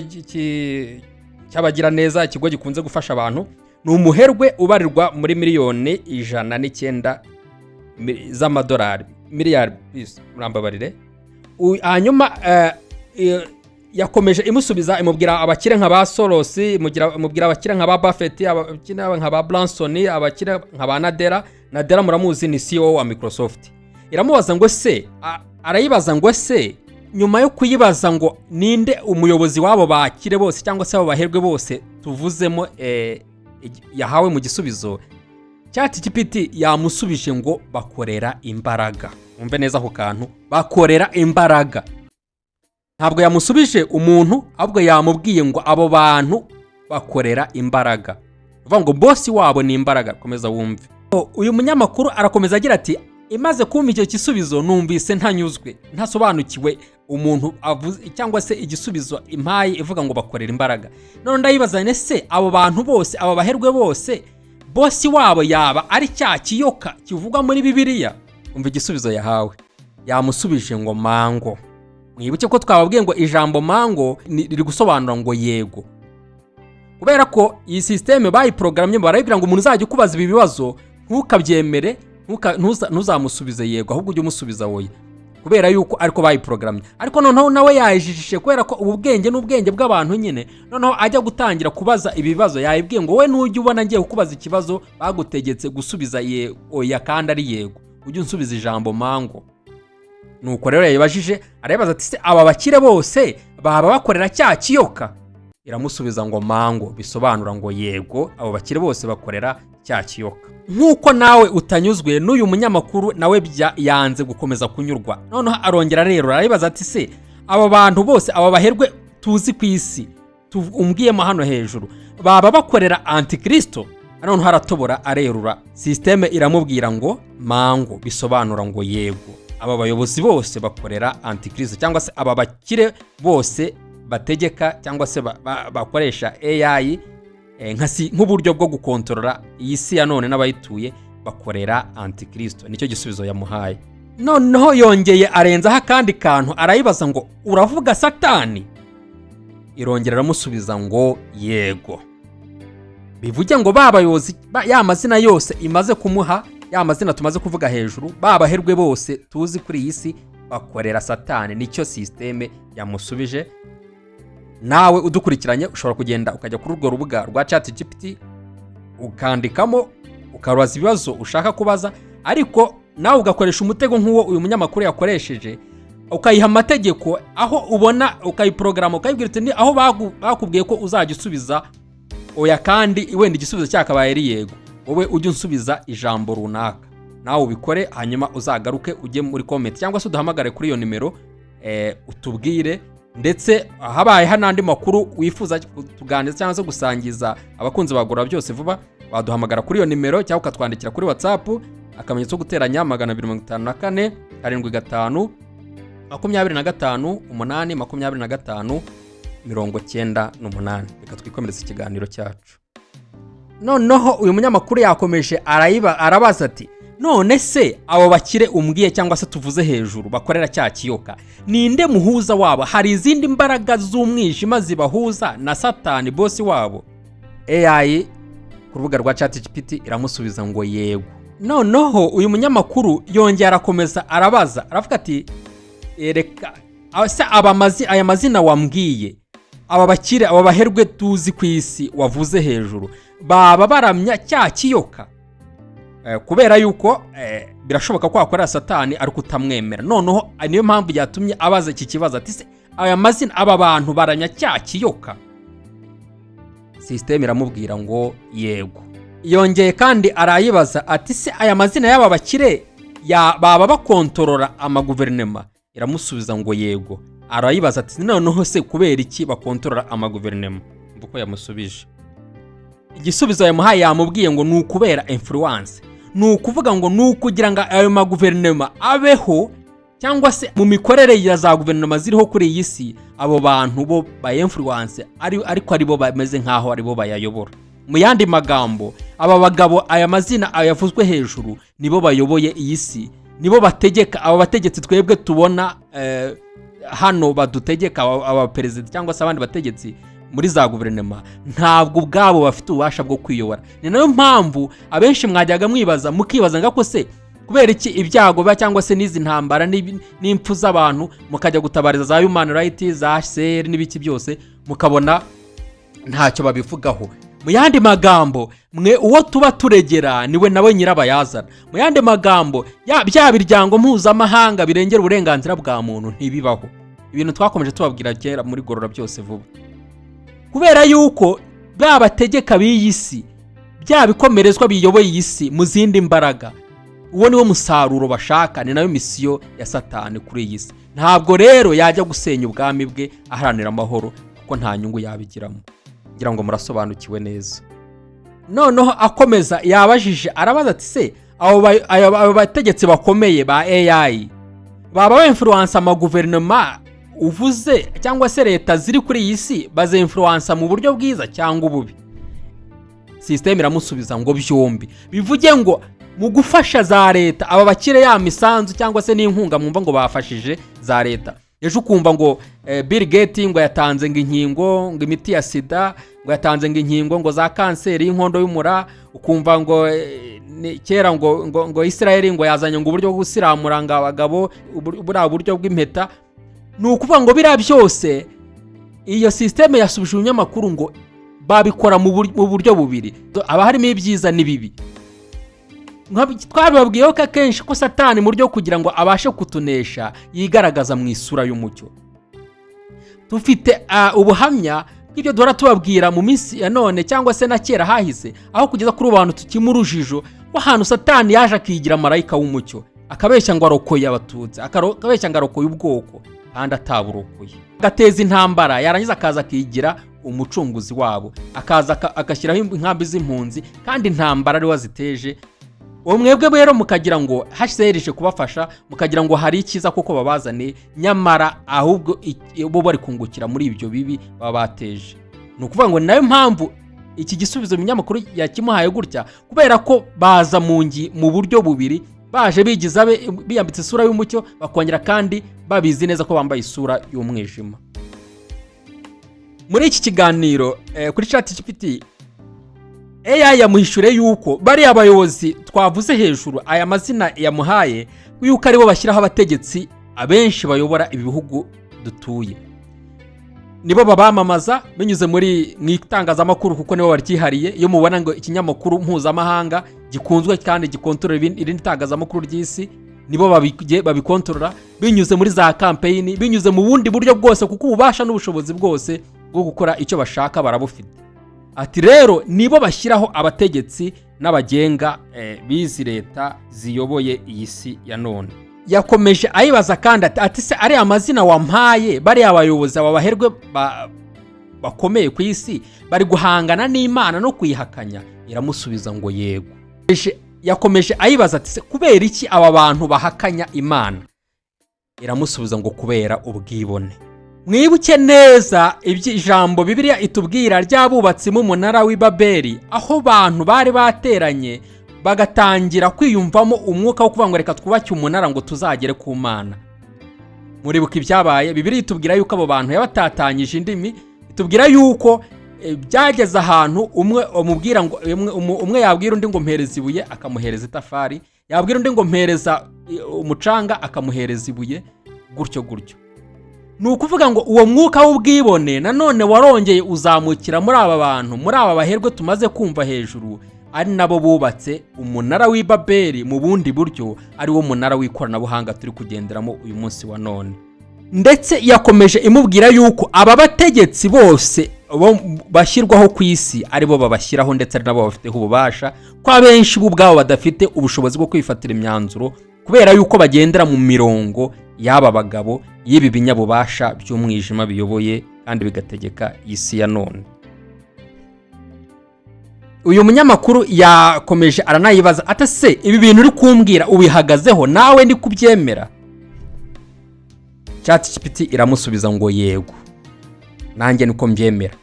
cyabagira neza, ikigo gikunze gufasha abantu, ni umuherwe ubarirwa muri miliyoni 109 z'amadolari, miliyari murambabarire. Hanyuma yakomeje imusubiza imubwira abakire nka ba Soros, imubwira abakire nka ba Buffett, abakire nka ba Branson, abakire nka ba Nadella muramuzi ni CEO wa Microsoft. Iramubaza ngo se arayibaza ngo se nyuma yo kuyibaza ngo ninde umuyobozi wabo bakire bose cyangwa se abo baherwe bose tuvuzemo yahawe mu gisubizo, ChatGPT yamusubije ngo bakorera imbaraga. Umve neza ako kantu, bakorera imbaraga. Ntabwo yamusubije umuntu, ahubwo yamubwiye ngo abo bantu bakorera imbaraga, uvuga ngo boss wabo ni imbaraga. Komeza wumve. Uyu munyamakuru arakomeza agira ati imaze kumva icyo gisubizo numvise ntanyuzwe, ntasobanukiwe umuntu avuze cyangwa se igisubizo impaye ivuga ngo bakorera imbaraga. None ndayibaza nese abo bantu bose, aba baherwe bose, boss wabo yaba ari cya kiyoka kivugwa muri Bibiliya? Umva igisubizo yahawe, yamusubije ngo mango. Mwibuke ko twababwiye ngo ijambo mango riri gusobanura ngo yego, kubera ko iyi systeme bayiprogramye barayibwira ngo umuntu uzajya kubaza ibi bibazo ntukabyemere, ntuzamusubize yego, ahubwo ujye umusubiza woye, kubera yuko ariko bayiprogramye. Ariko noneho nawe yayijijishe kubera ko ubu bwenge n'ubwenge bw'abantu nyine, noneho ajya gutangira kubaza ibi bibazo yayibwiye ngo we nujye ubona ngiye kukubaza ikibazo bagutegetse gusubiza oya kandi ari yego, ujye unsubiza ijambo mango. Nuko rero yayibajije arabaza ati se aba bakire bose baba bakorera cya kiyoka? Iramusubiza ngo mango, bisobanura ngo yego, abo bakire bose bakorera cya kiyoka. Nkuko nawe utanyuzwe n'uyu munyamakuru nawe yanze gukomeza kunyurwa, noneho arongera rero arabaza ati se aba bantu bose, aba baherwe tuzi ku isi umbwiyemo hano hejuru, baba bakorera antikristo? Noneho haratobora arerura, systeme iramubwira ngo mango, bisobanura ngo yego, aba bayobozi bose bakorera antikristo, cyangwa se aba bakire bose bategeka cyangwa se bakoresha AI nk'uburyo bwo gukontorora iyi si ya none n'abayituye, bakorera antikristo. Nicyo gisubizo yamuhaye. Noneho yongeye arenzaho akandi kantu, arayibaza ngo uravuga Satani? Irongera aramusubiza ngo yego. Bivuge ngo babayobozi ya mazina yose imaze kumuha, ya mazina tumaze kuvuga hejuru, babaherwe bose tuzi kuri iyi si bakorera Satani. Nicyo systeme yamusubije. Nawe udukurikiranye ushobora kugenda ukajya kuri urwo rubuga rwa ChatGPT ukandikamo ukabaza ibibazo ushaka kubaza, ariko nawe ugakoresha umutego nk'uwo uyu munyamakuru yakoresheje, ukayiha amategeko aho ubona, ukayiprograma, ukayibwira uti aho bakubwiye ko uzajya usubiza oya kandi wenda igisubizo cyakabaye ari yego, wowe ujye unsubiza ijambo runaka. Nawe ubikore, hanyuma uzagaruke ujye muri comment cyangwa se uduhamagare kuri iyo nimero utubwire ndetse habaye hanandi makuru wifuza tuganiriza cyangwa se gusangiza abakunzi bagura byose vuba, waduhamagara kuri iyo nimero cyangwa ukatwandikira kuri WhatsApp akamenyetso guteranya 254 75 25 8 25 98. Reka twikomereza ikiganiro cyacu. Noneho uyu munyamakuru yakomeje arabaza ati none se abo bakire umbwiye cyangwa se tuvuze hejuru bakorera cya kiyoka ninde muhuza wabo? Hari izindi mbaraga z'umwijima zibahuza na Satani bosi wabo? AI ku rubuga rwa ChatGPT iramusubiza ngo yego. Noneho uyu munyamakuru yongera arakomeza arabaza aravuga ati reka se aya mazina wambwiye, aba bakire aba baherwe tuzi ku isi wavuze hejuru baba baramya cya kiyoka? Kubera yuko birashoboka ko akorera Satani ari kutamwemera. Noneho niyo mpamvu yatumye abaza iki kibazo ati se aya mazina aba bantu baramya cya kiyoka? System iramubwira ngo yego. Yongeye kandi arayibaza ati se aya mazina y'aba bakire baba bakontorora amaguverinema? Iramusubiza ngo yego. Arayibaza ati noneho se kubera iki bakontorora amaguverinema? Mvuko yamusubije. Igisubizo yamuhaye yamubwiye ngo nukubera influence, nukuvuga ngo nukugira ngo ayo maguverinema abeho cyangwa se mu mikorere ya za guverinoma ziriho kuri iyi si abo bantu bo ba influence ariko aribo bameze nkaho aribo bayayobora. Mu yandi magambo aba bagabo aya mazina ayavuzwe hejuru nibo bayoboye iyi si, nibo bategeka. Aba bategetsi twebwe tubona hano badutegeka, aba president cyangwa se abandi bategetsi muri za guverinoma ntabwo ubwabo bafite ububasha bwo kwiyobora. Ni nayo mpamvu abenshi mwajyaga mukibaza ngako se kubera iki ibyago cyangwa se n'izi ntambara n'impfu z'abantu mukajya gutabariza za human rights za HCR n'ibiki byose mukabona ntacyo babivugaho. Mu yandi magambo mwe uwo tuba turegera niwe nawe nyirabayazana. Mu yandi magambo bya biryango mpuzamahanga birengera uburenganzira bwa muntu ntibibaho. Ibintu twakomeje tubabwira kera muri gorora byose vuba. Kubera yuko babategeka b'iyi si bya bikomerezwa biyoboye iyi si mu zindi mbaraga, uwo niwo musaruro bashaka, ni nayo misiyo ya Satani kuri iyi si. Ntabwo rero yajya gusenya ubwami bwe aharanira amahoro kuko nta nyungu yabigiramo. Ngira ngo murasobanukiwe neza. Noneho akomeza yabajije arabaza ati se abo bategetsi bakomeye ba AI baba influence amaguverinoma uvuze cyangwa se leta ziri kuri iyi si baze influence mu buryo bwiza cyangwa ububi? System iramusubiza ngo byombi. Bivuge ngo mu gufasha za leta aba bakire ya misanzu cyangwa se n'inkunga mwumva ngo bafashije za leta. Ejo kumva ngo Bill Gates ngo yatanze ngo inkingo ngo imiti ya sida, ngo yatanze ngo inkingo ngo za kanseri y'inkondo y'umura, ukumva ngo kera ngo Israel ngo yazanye ngo uburyo bwo gusiramura ngo abagabo buriya buryo bw'impeta. Nukuvuga ngo bira byose iyo system yasubije umunyamakuru ngo babikora mu buryo bubiri, aba harimo ibyiza n'ibibi. Twababwiyeho ko akenshi ko Satani mu buryo kugira ngo abashe kutunesha yigaragaza mu isura y'umucyo. Tufite ubuhamya bw'ibyo duhora tubabwira mu minsi ya none cyangwa se na kera hahise, aho kugeza kuri abantu tukimurujijo w'ahantu Satani yaje akigira marayika w'umucyo akabeshya ngo arokoye abatutsi, akabeshya ngo arokoye ubwoko kandi ataburokoye, agateza intambara, yarangiza akaza akigira umucunguzi wabo, akaza agashyiraho inkambi z'impunzi kandi intambara ari waziteje. Mwebwe rero mukagira ngo HCR kubafasha, mukagira ngo hari ikiza kuko babazane, nyamara ahubwo bo bari kungukira muri ibyo bibi baba bateje. Nukuvuga ngo nayo mpamvu iki gisubizo umunyamakuru yakimuhaye gutya, kubera ko baza mu buryo bubiri, baje bigiza biyambitse isura y'umucyo bakongera kandi babizi neza ko bambaye isura y'umwijima. Muri iki kiganiro kuri ChatGPT AI yamuhishure yuko bari abayobozi twavuze hejuru aya mazina yamuhaye yuko aribo bashyiraho abategetsi abenshi bayobora ibihugu dutuye. Nibo babamamaza binyuze muri mwitangazamakuru kuko nibo baryihariye. Iyo mubona ngo ikinyamakuru mpuzamahanga gikunzwe kandi gikontorora irindi tangazamakuru ry'isi, nibo babikontorora binyuze muri za campaign, binyuze mu bundi buryo bwose kuko ububasha n'ubushobozi bwose bwo gukora icyo bashaka barabufite. Ati rero nibo bashyiraho abategetsi n'abagenga bizi leta ziyoboye iyi si ya none. yakomeje ayibaza kandi ati se ari amazina wampaye bari abayobozi aba baherwe bakomeye ku isi bari guhangana n'Imana no kuyihakanya? Iramusubiza ngo yego. Yakomeje ayibaza ati se kubera iki aba bantu bahakanya Imana? Iramusubiza ngo kubera ubwibone. Mwibuke neza ijambo Bibiliya itubwira ry'abubatsi mu munara w'i Babeli, aho bantu bari bateranye bagatangira kwiyumvamo umwuka wo kuvuga ngo reka twubake umunara ngo tuzagere ku Mana. Muribuka ibyabaye? Bibiliya itubwira yuko abo bantu yabatatanyije indimi, itubwira yuko byageze ahantu umwe yabwira undi ngo mpereza ibuye akamuhereza itafari, yabwira undi ngo mpereza umucanga akamuhereza ibuye, gutyo gutyo. Ni ukuvuga ngo uwo mwuka w'ubwibone nanone warongeye uzamukira muri aba bantu, muri aba baherwe tumaze kumva hejuru, ari nabo bubatse umunara w'i Babeli mu bundi buryo, ari wo munara w'ikoranabuhanga turi kugenderamo uyu munsi wa none. Ndetse yakomeje imubwira yuko aba bategetsi bose bashyirwaho ku isi ari bo babashyiraho, ndetse ari nabo bafiteho ububasha, ko abenshi bo ubwabo badafite ubushobozi bwo kwifatira imyanzuro kubera yuko bagendera mu mirongo y'aba bagabo, y'ibi binyabubasha by'umwijima biyoboye kandi bigategeka isi ya none. Uyu munyamakuru yakomeje aranayibaza ati se ibi bintu uri kumbwira ubihagazeho nawe ndi kubyemera? ChatGPT iramusubiza ngo yego, nanjye niko mbyemera.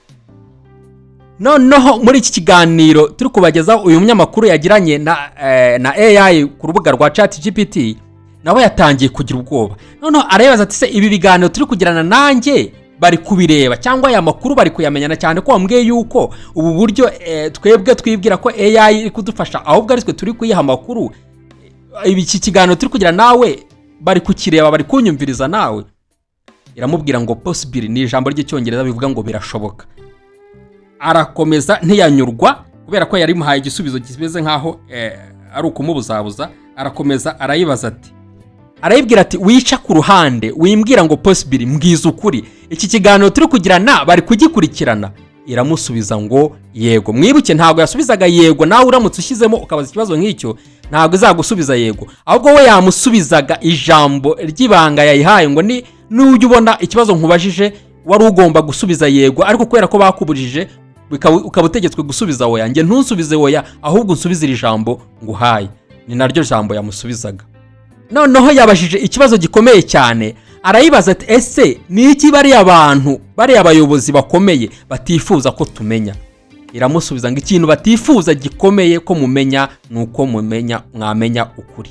Noneho muri iki kiganiro turi kubagezaho uyu munyamakuru yagiranye na AI ku rubuga rwa ChatGPT, nawe yatangiye kugira ubwoba. Noneho arayibaza ati se ibi biganiro turi kugirana nanjye bari kubireba cyangwa aya makuru bari kuyamenyana, cyane ko wambwiye yuko ubu buryo twebwe twibwira ko AI iri kudufasha, ahubwo ari twe turi kuyiha amakuru. Iki kiganiro turi kugira nawe bari kukireba, bari kunyumviriza nawe? Iramubwira ngo possible, ni ijambo ry'icyongereza bivuga ngo birashoboka. Arakomeza ntiyanyurwa kubera ko yari muhaye igisubizo kimeze nkaho ari ukumubuzabuza. Arakomeza arayibaza ati, arayibwira ati wica ku ruhande wimbwira ngo possible, mbwiza ukuri iki kiganiro turi kugirana bari kugikurikirana? Iramusubiza ngo yego. Mwibuke ntago yasubizaga yego, nawe uramutse ushyizemo ukabaza ikibazo nk'icyo ntago izagusubiza yego, ahubwo we yamusubizaga ijambo ry'ibanga yayihaye ngo ni n'ujya ubona ikibazo nkubajije wari ugomba gusubiza yego, ariko kubera ko bakubujije ukaba utegetswe gusubiza oya, nge ntusubize oya ahubwo unsubize iri jambo nguhaye. Ni naryo jambo yamusubizaga. Noneho yabajije ikibazo gikomeye cyane, arayibaza ati ese ni iki bari abantu bari abayobozi bakomeye batifuza ko tumenya? Iramusubiza ngo ikintu batifuza gikomeye ko mumenya nuko mwamenya ukuri.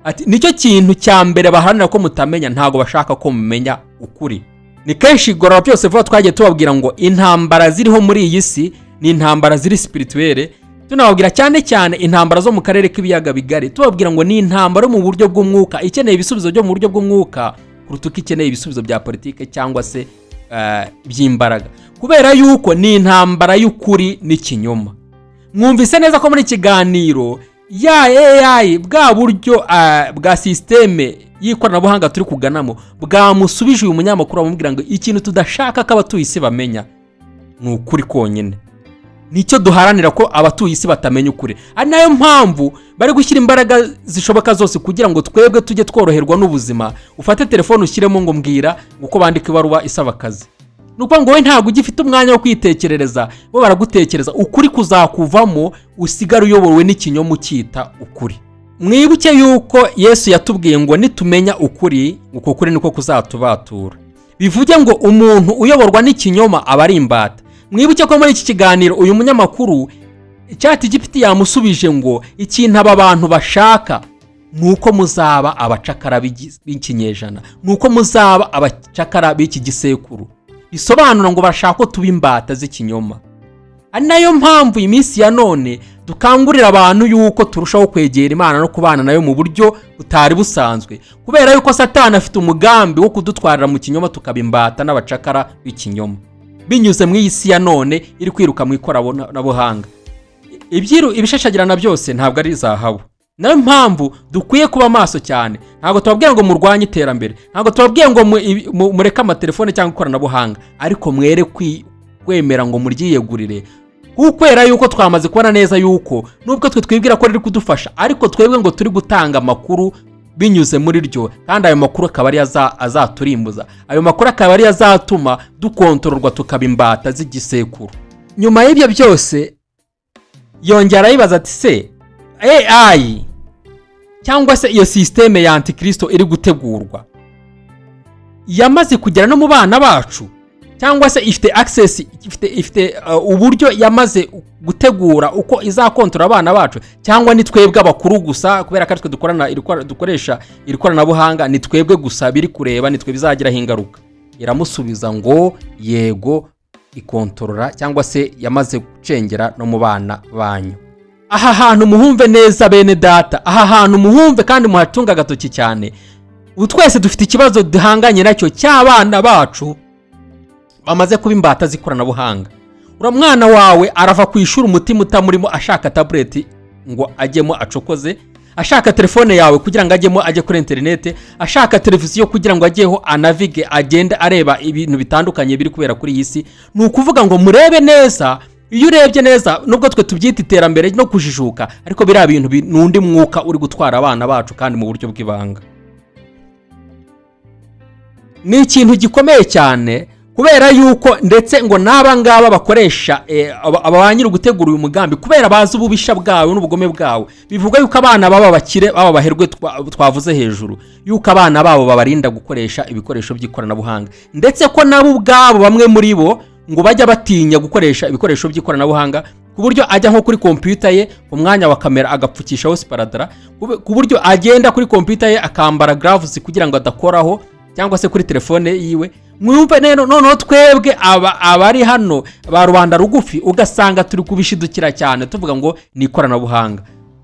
Ati nicyo kintu cya mbere baharanira ko mutamenya, ntago bashaka ko mumenya ukuri. Ni kenshi igorora byose vuba twagiye tubabwira ngo intambara ziriho muri iyi si ni intambara ziri spirituelle, tunababwira cyane cyane intambara zo mu karere k'ibiyaga bigari, tubabwira ngo ni intambara mu buryo bw'umwuka ikeneye ibisubizo byo mu buryo bw'umwuka kuruta uko ikeneye ibisubizo bya politike cyangwa se by'imbaraga, kubera yuko ni intambara y'ukuri n'ikinyoma. Mwumvise neza ko muri kiganiro ya AI bwa buryo bwa systeme y'ikoranabuhanga turi kuganamo bwamusubije uyu munyamakuru amubwira ngo ikintu tudashaka ko abatuye isi bamenya ni ukuri konyine. Nicyo duharanira ko abatuye isi batamenya ukuri, ari nayo mpamvu bari gushyira imbaraga zishoboka zose kugira ngo twebwe tujye tworoherwa n'ubuzima. Ufate telefone ushyiremo ngo mbwira uko bandika ibaruwa isaba akazi, nuko ngo we ntago ugifite umwanya wo kwitekerereza, bo baragutekereza ukuri kuzakuvamo usigara uyobowe n'ikinyoma ukita ukuri. Mwibuke yuko Yesu yatubwiye ngo nitumenya ukuri, uko kuri niko kuzatubatura. Bivuge ngo umuntu uyoborwa n'ikinyoma aba ari imbata. Mwibuke ko muri iki kiganiro uyu munyamakuru ChatGPT yamusubije ngo ikintu aba bantu bashaka nuko muzaba abacakara b'ikinyejana, nuko muzaba abacakara b'iki gisekuru. Bisobanura ngo bashaka ko tuba imbata z'ikinyoma. Ari nayo mpamvu iminsi ya none dukangurira abantu yuko turushaho kwegera Imana no kubana nayo mu buryo butari busanzwe, kubera yuko Satani afite umugambi wo kudutwarira mu kinyoma tukaba imbata n'abacakara b'ikinyoma binyuze mu isi ya none iri kwiruka mu ikoranabuhanga. Ibishashagirana byose ntabwo ari zahabu. Nayo mpamvu dukwiye kuba maso cyane. Ntabwo tubabwiye ngo murwanye iterambere, ntabwo tubabwiye ngo mureke amatelefone cyangwa ikoranabuhanga, ariko mwere kwemera ngo muryiyegurire, kukwera yuko twamaze kubona neza yuko nubwo twe twibwira ko riri kudufasha, ariko twebwe ngo turi gutanga amakuru binyuze muri ryo, kandi ayo makuru akaba ari azaturimbuza, ayo makuru akaba ari azatuma dukontororwa tukaba imbata z'igisekuru. Nyuma y'ibyo byose yongera yibaza ati se AI cyangwa se iyo systeme ya Antikristo iri gutegurwa yamaze kugera no mu bana bacu, cyangwa se ifite access, ifite uburyo yamaze gutegura uko izakontora abana bacu, cyangwa ni twebwe abakuru gusa kubera ko dukoresha iri koranabuhanga, ni twebwe gusa biri kureba, ni twe bizagiraho ingaruka? Iramusubiza ngo yego, ikontorora cyangwa se yamaze gucengera no mu bana banyu. Aha hantu muhumve neza bene data, aha hantu muhumve kandi muhatunga agatoki cyane. Ubu twese dufite ikibazo duhanganye nacyo cy'abana bacu bamaze kuba imbata z'ikoranabuhanga. Mwana wawe arava ku ishuri umutima utamurimo, ashaka tablet ngo ajyemo acokoze, ashaka telefone yawe kugira ngo ajyemo ajye kuri internet, ashaka televiziyo kugira ngo ajyeho anavige, agende areba ibintu bitandukanye biri kubera kuri iyi si. Ni ukuvuga ngo murebe neza, iyo urebye neza, nubwo twe tubyita iterambere no kujijuka, ariko biriya bintu n'undi mwuka uri gutwara abana bacu kandi mu buryo bw'ibanga. Ni ikintu gikomeye cyane, kubera yuko ndetse ngo n'aba ngaba bakoresha abanyiri gutegura uyu mugambi, kubera bazi ububisha bwawe n'ubugome bwawe. Bivuga yuko abana baba bakire, baba baherwe twavuze hejuru, yuko abana babo babarinda gukoresha ibikoresho by'ikoranabuhanga, ndetse ko nabo ubwabo bamwe muri bo ngo bajya batinya gukoresha ibikoresho by'ikoranabuhanga, ku buryo ajya nko kuri computer ye ku mwanya wa kamera agapfukishaho sparadara, ku buryo agenda kuri computer ye akambara gloves kugira ngo adakoraho, cyangwa se kuri telefone yiwe. Mwumve noneho twebwe abari hano ba rubanda rugufi ugasanga turi kubishidukira cyane, tuvuga ngo ni ikoranabuhanga.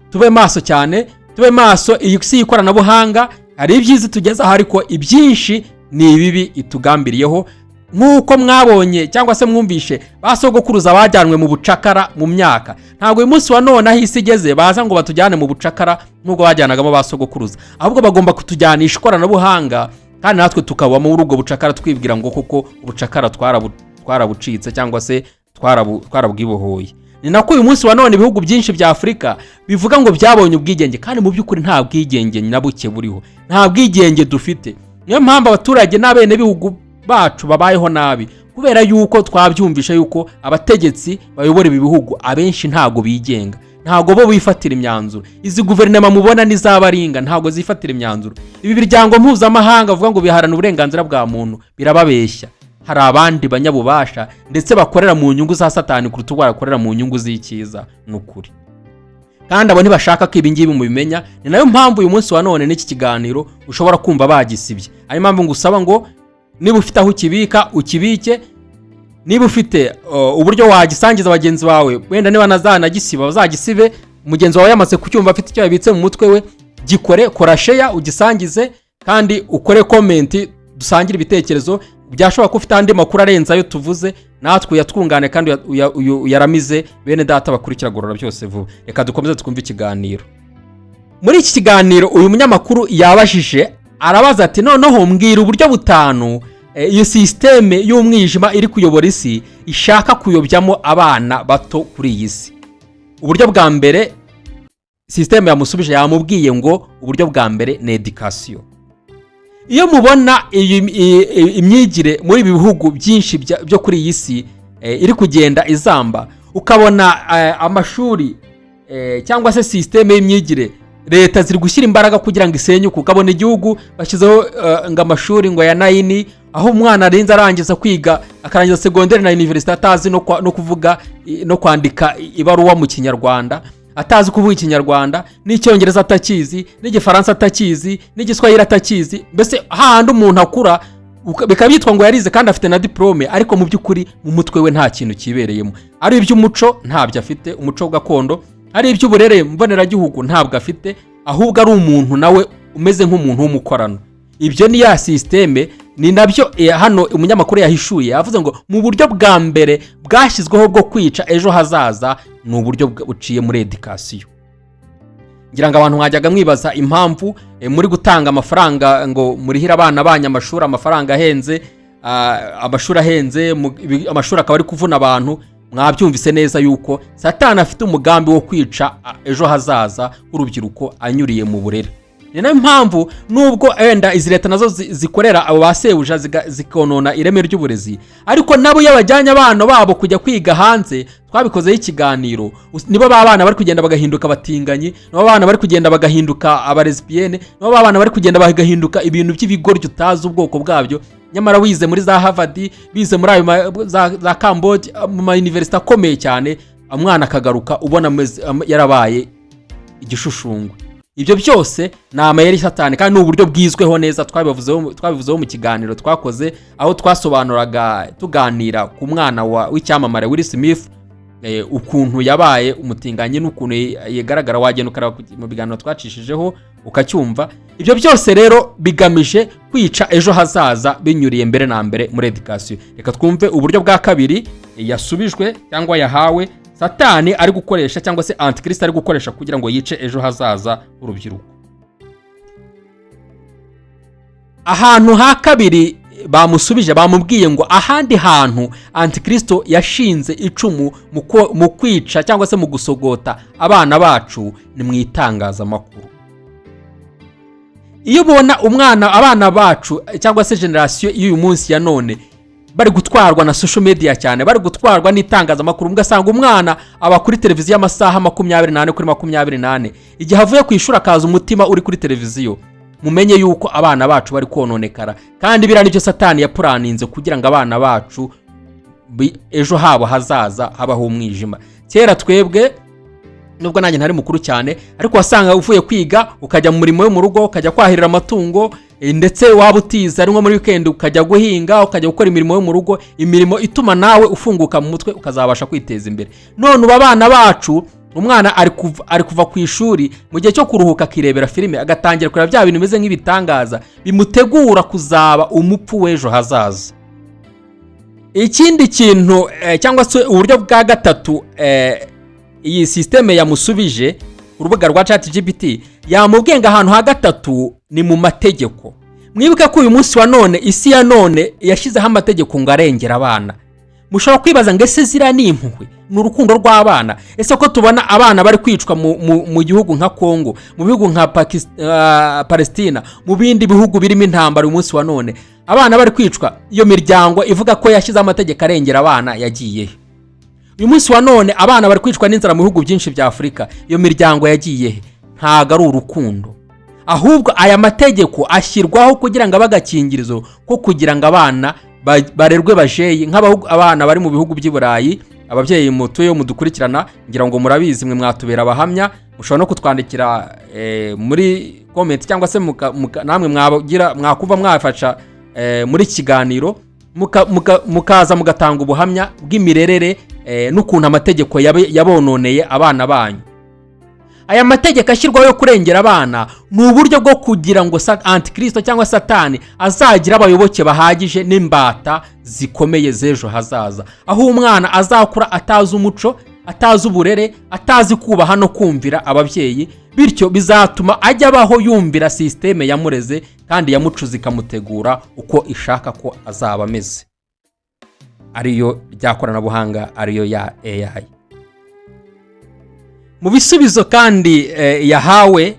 Tube maso cyane, tube maso. Iyi si ikoranabuhanga hari ibyiza tugezaho, ariko ibyinshi ni ibibi itugambiriyeho. Nk'uko mwabonye cyangwa se mwumvishe basogokuruza bajyanwe mu bucakara mu myaka, ntabwo uyu munsi wa none aho isi igeze baza ngo batujyane mu bucakara nubwo bajyanagamo basogokuruza, ahubwo bagomba kutujyanisha ikoranabuhanga, kandi natwe tukaba muri ubwo bucakara twibwira ngo koko ubucakara twarabucitse cyangwa se twarabwibohoye. Ni nako uyu munsi wa none ibihugu byinshi bya Afurika bivuga ngo byabonye ubwigenge, kandi mu by'ukuri nta bwigenge na buke buriho, nta bwigenge dufite. Niyo mpamvu abaturage n'abene bihugu bacu babayeho nabi, kubera yuko twabyumvisha yuko abategetsi bayobora ibi bihugu abenshi ntago bigenga, ntago bo bifatira imyanzuro. Izi guverinoma mubona n'izabaringa ntago zifatira imyanzuro. Ibi biryango mpuzamahanga bavuga ngo biharana uburenganzira bwa muntu birababeshya. Hari abandi banyabubasha ndetse bakorera mu nyungu za Satani kuruta barakorera mu nyungu z'icyiza n'ukuri, kandi abo ntibashaka ko ibi ngibi mubimenya. Ni nayo mpamvu uyu munsi wa none n'iki kiganiro ushobora kumva bagisibye. Ayo mpamvu ngusaba ngo niba ufite aho ukibika ukibike, niba ufite uburyo wagisangiza bagenzi bawe, wenda niba nazanagisiba bazagisibe, mugenzi wawe yamaze kucyumva afite icyo yabitse mu mutwe we, gikore, kora share ugisangize, kandi ukore comment, dusangire ibitekerezo. Byashobora ko ufite andi makuru arenza ayo tuvuze, natwe yatwungane kandi uyaramize bene data bakurikira Gorora byose vuba. Reka dukomeze twumve ikiganiro. Muri iki kiganiro uyu munyamakuru yabajije, arabaza ati noneho mbwira uburyo butanu iyo systeme y'umwijima iri kuyobora isi ishaka kuyobyamo abana bato kuri iyi si. Uburyo bwa mbere systeme yamusubije, yamubwiye ngo uburyo bwa mbere ni education. Iyo mubona imyigire muri bihugu byinshi byo kuri iyi si iri kugenda izamba, ukabona amashuri cyangwa se systeme y'imyigire leta ziri gushyira imbaraga kugira ngo isenyuke, ukabona igihugu bashyizeho ngo amashuri ngo ya 9, aho umwana arinze arangiza kwiga akarangiza secondaire na university atazi no kuvuga no kwandika ibaruwa mu Kinyarwanda, atazi kuvuga Ikinyarwanda, n'icyongereza atakizi, n'igifaransa atakizi, n'igiswahili atakizi. Mbese hahandi umuntu akura bikabyitwa ngo yarize kandi afite na diplome, ariko mu by'ukuri mu mutwe we nta kintu kibereyemo. Ari iby'umuco ntabyo afite, umuco gakondo, ari iby'uburere mboneragihugu ntabwo afite, ahubwo ari umuntu nawe umeze nk'umuntu w'umukorano. Ibyo ni ya systeme, ni nabyo hano umunyamakuru yahishuye, avuze ngo mu buryo bwa mbere bwashyizweho bwo kwica ejo hazaza ni uburyo buciye muri education. Ngira ngo abantu mwajyaga mwibaza impamvu muri gutanga amafaranga ngo murihira abana banyamashuri amafaranga ahenze, amashuri ahenze, amashuri akaba ari kuvuna abantu. Mwabyumvise neza yuko Satani afite umugambi wo kwica ejo hazaza urubyiruko anyuriye mu burere. ni nayo mpamvu nubwo wenda izi leta nazo zikorera abo basebuja zikonona ireme ry'uburezi, ariko nabo iyo bajyanye abana babo kujya kwiga hanze, twabikozeho ikiganiro, nibo babana bari kugenda bagahinduka batinganyi, nibo babana bari kugenda bagahinduka abalesbienne, nibo babana bari kugenda bagahinduka ibintu by'ibigoryi utazi ubwoko bwabyo. Nyamara wize muri za Harvard, bize muri ayo za Cambridge, mu ma university akomeye cyane, umwana akagaruka ubona yarabaye igishushushungwe. Ibyo byose ni amayeri Satani, kandi n'uburyo bwizweho neza. Twabivuzeho mu kiganiro twakoze, aho twasobanuraga tuganira ku mwana w'icyamamare Will Smith, ukuntu yabaye umutinganyi n'ukuntu yegaragara. Wagenda ukaraba mu biganiro twacishijeho ukacyumva. Ibyo byose rero bigamije kwica ejo hazaza binyuriye mbere na mbere muri education. Reka twumve uburyo bwa kabiri yasubijwe cyangwa yahawe Satani ari gukoresha, cyangwa se Antikristo ari gukoresha kugira ngo yice ejo hazaza urubyiruko. Ahantu ha kabiri bamusubije, bamubwiye ngo ahandi hantu Antikristo yashinze icumu mu kwica cyangwa se mu gusogota abana bacu ni mu itangazamakuru. Iyo ubona abana bacu cyangwa se generation y'uyu munsi ya none bari gutwarwa na social media cyane, bari gutwarwa n'itangazamakuru, mugasanga umwana aba kuri televiziyo amasaha 24 kuri 24, igihe avuye kwishura akaza umutima uri kuri televiziyo, mumenye yuko abana bacu bari kononekara. Kandi bira nibyo Satani yapuraninze kugira ngo abana bacu ejo habo hazaza habaho umwijima. Kera twebwe nubwo nanjye ntari mukuru cyane, ariko wasanga uvuye kwiga ukajya mu murimo yo mu rugo, ukajya kwahirira amatungo, ndetse waba utiza ari nko muri weekend ukajya guhinga, ukajya gukora imirimo yo mu rugo, imirimo ituma nawe ufunguka mu mutwe ukazabasha kwiteza imbere. None uba abana bacu, umwana ari kuva ku ishuri mu gihe cyo kuruhuka akirebera filime, agatangira kureba bya bintu bimeze nk'ibitangaza bimutegura kuzaba umupfu w'ejo hazaza. Ikindi kintu cyangwa se uburyo bwa gatatu iyi systeme yamusubije urubuga rwa ChatGPT, yamubwenga ahantu ha gatatu ni mu mategeko. Mwibuke ko uyu munsi wa none, isi ya none yashizeho amategeko ngo arengera abana. Mushobora kwibaza ngo ese zira ni impuhwe, ni urukundo rw'abana? Ese ko tubona abana bari kwicwa mu gihugu nka Congo, mu bihugu nka Palestina, mu bindi bihugu birimo intambara uyu munsi wa none, abana bari kwicwa, iyo miryango ivuga ko yashize amategeko arengera abana yagiye? Uyu munsi wa none abana bari kwicwa n'inzara mu bihugu byinshi bya Afrika, iyo miryango yagiye? Ntago ari urukundo, ahubwo aya mategeko ashyirwaho kugira ngo abagakingirizo ko kugira ngo abana barerwe bajeyi nk'abana bari mu bihugu by'i Burayi. Ababyeyi mutuye mudukurikirana, ngira ngo murabizi, mwe mwatubera abahamya, mushobora no kutwandikira muri comment, cyangwa se namwe mwakuva mwafasha muri kiganiro mukaza mugatanga ubuhamya bw'imirerere n'ukuntu amategeko yabononeye abana banyu. Aya mategeko ashyirwaho yo kurengera abana ni uburyo bwo kugira ngo Antikristo cyangwa Satani azagira abayoboke bahagije n'imbata zikomeye z'ejo hazaza, aho umwana azakura atazi umuco, atazi uburere, atazi kubaha no kumvira ababyeyi, bityo bizatuma ajya abaho yumvira systeme yamureze kandi yamucuza ikamutegura uko ishaka ko azaba ameze, ariyo ryakoranabuhanga, ariyo ya AI. Mu bisubizo kandi yahawe,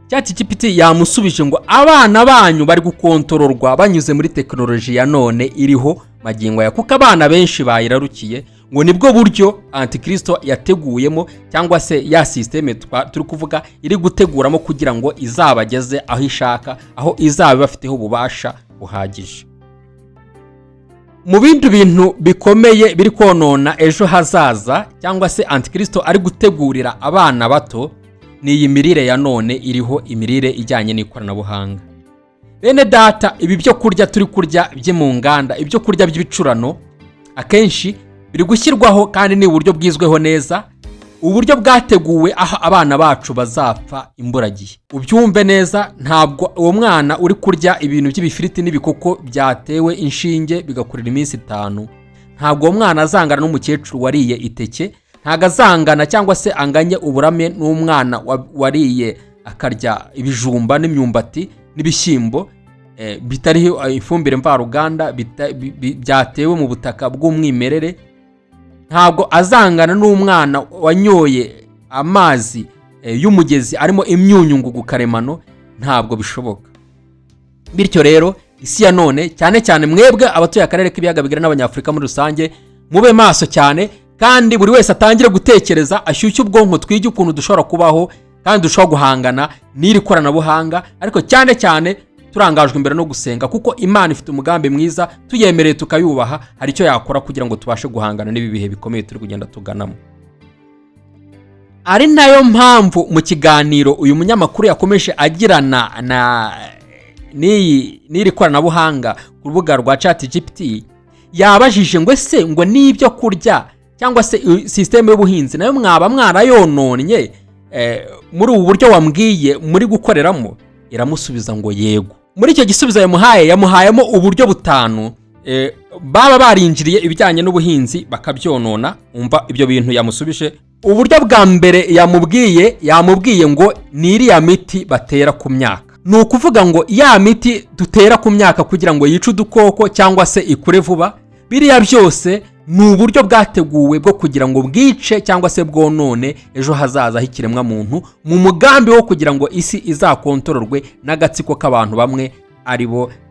ChatGPT yamusubije ngo abana banyu bari gukontororwa banyuze muri teknoloji ya none iriho magingo ya, kuko abana benshi bayirarukiye, ngo nibwo buryo Antikristo yateguyemo, cyangwa se ya systeme turi kuvuga iri guteguramo kugira ngo izabageze aho ishaka, aho izaba bafiteho ububasha buhagije. Mu bindi bintu bikomeye biri konona ejo hazaza, cyangwa se Antikristo ari gutegurira abana bato, ni iyi mirire ya none iriho, imirire ijyanye n'ikoranabuhanga. Bene data, ibi byo kurya turi kurya bye mu nganda, ibyo kurya by'ibicurano, akenshi biri gushyirwaho kandi ni uburyo bwizweho neza, uburyo bwateguwe aho abana bacu bazapfa imburagihe. Ubyumve neza, ntabwo uwo mwana uri kurya ibintu by'ibifiriti n'ibikoko byatewe inshinge bigakurira iminsi 5, ntabwo uwo mwana azangana n'umukecuru wariye iteke, ntago azangana cyangwa se anganye uburame n'umwana wariye akarya ibijumba n'imyumbati n'ibishyimbo bitariho ifumbire mvaruganda byatewe mu butaka bw'umwimerere. Ntabwo azangana n'umwana wanyoye amazi y'umugezi arimo imyunyungugu karemano, ntabwo bishoboka. Bityo rero isi ya none cyane cyane mwebwe abatuye akarere k'ibiyaga bigari n'abanyafurika muri rusange mube maso cyane, kandi buri wese atangire gutekereza, ashyushye ubwonko, twige ukuntu dushobora kubaho kandi dushobora guhangana n'iri koranabuhanga, ariko cyane cyane turangajwe imbere no gusenga, kuko Imana ifite umugambi mwiza, tuyemereye tukayubaha, hari icyo yakora kugira ngo tubashe guhangana n'ibi bihe bikomeye turi kugenda tuganamo. Ari nayo mpamvu mu kiganiro uyu munyamakuru yakomeje agirana n'iri koranabuhanga ku rubuga rwa ChatGPT, yabajije ngo ese ngo n'ibyo kurya cyangwa se systeme y'ubuhinzi nayo mwaba mwarayononye muri ubu buryo wambwiye muri gukoreramo? Iramusubiza ngo yego. Muri icyo gisubizo yamuhayemo uburyo butanu baba barinjiriye ibijyanye n'ubuhinzi bakabyonona. Umva ibyo bintu yamusubije. Uburyo bwa mbere yamubwiye ngo ni iriya miti batera ku myaka. Ni ukuvuga ngo ya miti dutera ku myaka kugira ngo yice udukoko cyangwa se ikure vuba, biriya byose ni uburyo bwateguwe bwo kugira ngo bwice cyangwa se bwonone ejo hazaza h'ikiremwa muntu, mu mugambi wo kugira ngo isi izakontororwe n'agatsiko k'abantu bamwe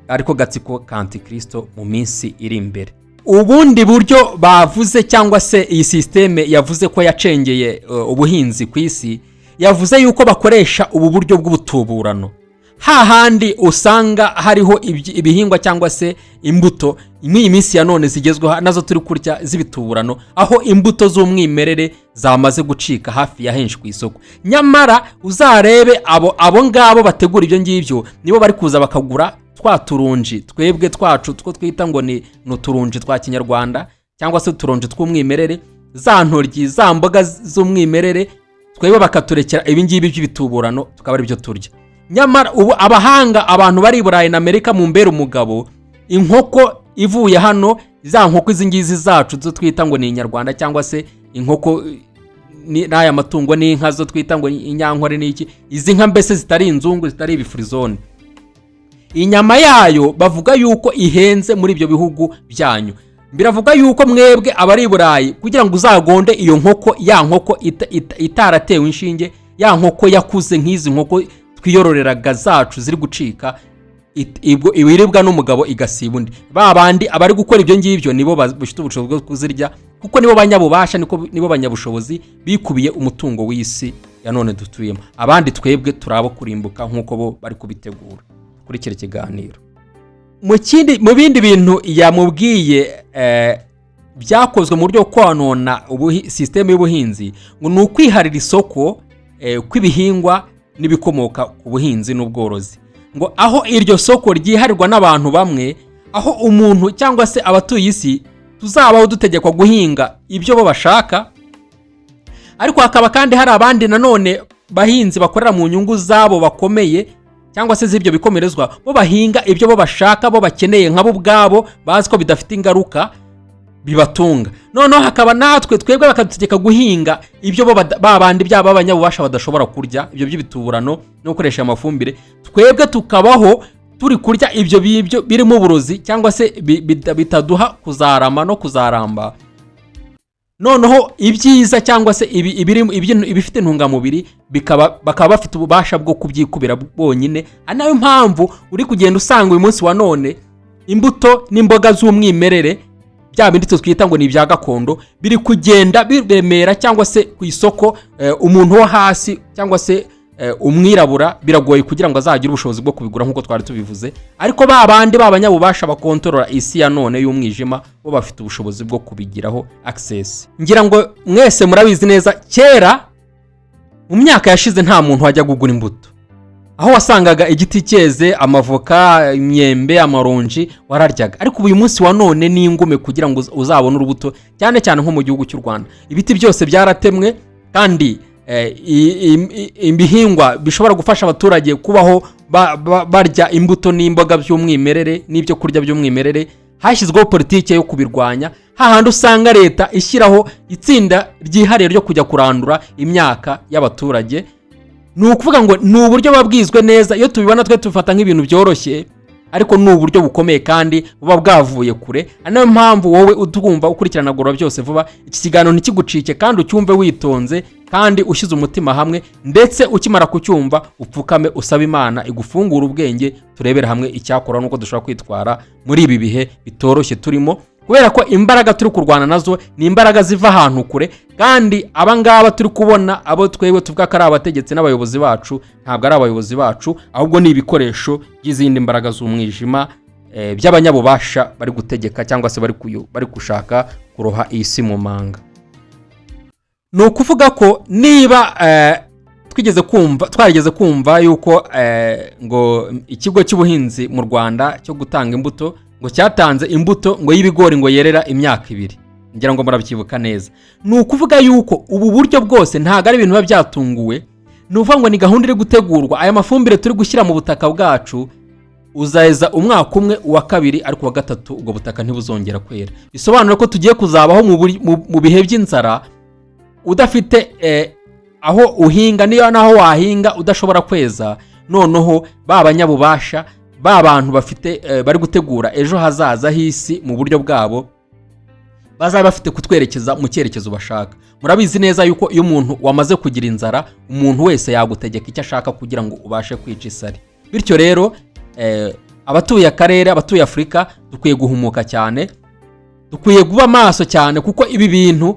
ariko gatsiko ka Antikristo mu minsi iri imbere. Ubundi buryo bavuze cyangwa se iyi systeme yavuze ko yacengeye ubuhinzi ku isi, yavuze yuko bakoresha ubu buryo bw'ubutuburano. Hahandi usanga hariho ibihingwa cyangwa se imbuto nk'iyi minsi ya none zigezweho nazo turi kurya z'ibituburano, aho imbuto z'umwimerere zamaze gucika hafi ya henshi ku isoko. Nyamara uzarebe abo ngabo bategura ibyo ngibyo nibo bari kuza bakagura twa turunji twebwe twacu two twita ngo ni uturunji twa Kinyarwanda cyangwa se uturunji tw'umwimerere, za ntoryi, za mboga z'umwimerere, twebwe bakaturekera ibi ngibi by'ibituburano tukaba ari byo turya. Nyamara ubu abahanga, abantu bari i Burayi na Amerika mu mbere umugabo, inkoko ivuye hano, za nkoko izi ngizi zacu zo twita ngo ni Inyarwanda cyangwa se inkoko n'aya matungo n'inka zo twita ngo inyankore n'iki, izi nka mbese zitari inzungu, zitari ibifurizone, inyama yayo bavuga yuko ihenze muri ibyo bihugu byanyu. Biravuga yuko mwebwe abari i Burayi kugira ngo uzagonde iyo nkoko, ya nkoko itaratewe inshinge, ya nkoko yakuze nk'izi nkoko twiyororeraga zacu ziri gucika, ibiribwa n'umugabo igasiba undi. Babandi abari gukora ibyo ngibyo nibo bafite ubushobozi bwo kuzirya, kuko nibo banyabubasha, nibo banyabushobozi bikubiye umutungo w'isi ya none dutuyemo. Abandi twebwe turabo kurimbuka nk'uko bo bari kubitegura. Kurikira ikiganiro. Mu bindi bintu yamubwiye byakozwe mu buryo kwanona systeme y'ubuhinzi, ngo ni ukwiharira isoko kw'ibihingwa n'ibikomoka ku buhinzi n'ubworozi. Ngo aho iryo soko ryiharirwa n'abantu bamwe, aho umuntu cyangwa se abatuye isi tuzabaho dutegekwa guhinga ibyo bo bashaka, ariko hakaba kandi hari abandi nanone bahinzi bakorera mu nyungu zabo bakomeye cyangwa se z'ibyo bikomerezwa, bo bahinga ibyo bo bashaka, bo bakeneye nkabo ubwabo, bazi ko bidafite ingaruka bibatunga. Noneho hakaba natwe twebwe bakadutegeka guhinga ibyo babandi byaba abanyabubasha badashobora kurya, ibyo by'ibituburano no gukoresha amafumbire, twebwe tukabaho turi kurya ibyo birimo uburozi cyangwa se bitaduha kuzarama no kuzaramba. Noneho ibyiza cyangwa se ibifite intungamubiri bakaba bafite ububasha bwo kubyikubira bonyine. Ari nayo mpamvu uri kugenda usanga uyu munsi wa none imbuto n'imboga z'umwimerere, bya bindi twita ngo ni ibya gakondo, biri kugenda biremera cyangwa se ku isoko. Umuntu wo hasi cyangwa se umwirabura biragoye kugira ngo azagire ubushobozi bwo kubigura nk'uko twari tubivuze, ariko babandi babanyabubasha bakontorora isi ya none y'umwijima bo bafite ubushobozi bwo kubigiraho access. Ngira ngo mwese murabizi neza, kera mu myaka yashize nta muntu wajya kugura imbuto, aho wasangaga igiti cyeze, amavoka, imyembe, amaronji wararyaga. Ariko uyu munsi wa none ni ingume kugira ngo uzabone urubuto, cyane cyane nko mu gihugu cy'u Rwanda ibiti byose byaratemwe, kandi ibihingwa bishobora gufasha abaturage kubaho barya imbuto n'imboga by'umwimerere n'ibyo kurya by'umwimerere, hashyizweho politike yo kubirwanya. Hahandi usanga leta ishyiraho itsinda ryihariye ryo kujya kurandura imyaka y'abaturage. Ni ukuvuga ngo ni uburyo babwizwe neza, iyo tubibona twe tufata nk'ibintu byoroshye, ariko ni uburyo bukomeye kandi buba bwavuye kure. Ari nayo mpamvu wowe utwumva ukurikirana Gorora Byose Vuba, iki kiganiro ntikigucike kandi ucyumve witonze kandi ushyize umutima hamwe, ndetse ukimara kucyumva upfukame usaba Imana igufungura ubwenge, turebera hamwe icyakora nuko dushobora kwitwara muri ibi bihe bitoroshye turimo, kubera ko imbaraga turi kurwana nazo ni imbaraga ziva ahantu kure, kandi abangaba turi kubona abo twebwe tuvuga ko ari abategetsi n'abayobozi bacu ntabwo ari abayobozi bacu, ahubwo ni ibikoresho by'izindi mbaraga z'umwijima by'abanyabubasha bari gutegeka cyangwa se bari gushaka kuroha iyi si mu manga. Ni ukuvuga ko niba twarigeze kumva yuko ngo ikigo cy'ubuhinzi mu Rwanda cyo gutanga imbuto ngo cyatanze imbuto ngo y'ibigori ngo yerera imyaka 2, ngira ngo murabyibuka neza. Ni ukuvuga yuko ubu buryo bwose ntabwo ari ibintu biba byatunguwe, ni ukuvuga ngo ni gahunda iri gutegurwa. Aya mafumbire turi gushyira mu butaka bwacu uzaheza umwaka umwe, uwa kabiri ariko uwa gatatu ubwo butaka ntibuzongera kwera. Bisobanura ko tugiye kuzabaho mu bihe by'inzara, udafite aho uhinga, niyo naho wahinga udashobora kweza. Noneho b'abanyabubasha bantu bafite bari gutegura ejo hazaza h'isi mu buryo bwabo, bazaba bafite kutwerekeza mu cyerekezo bashaka. Murabizi neza yuko iyo umuntu wamaze kugira inzara, umuntu wese yagutegeka icyo ashaka kugira ngo ubashe kwica isari. Bityo rero abatuye akarere, abatuye Afurika dukwiye guhumuka cyane, dukwiye kuba maso cyane, kuko ibi bintu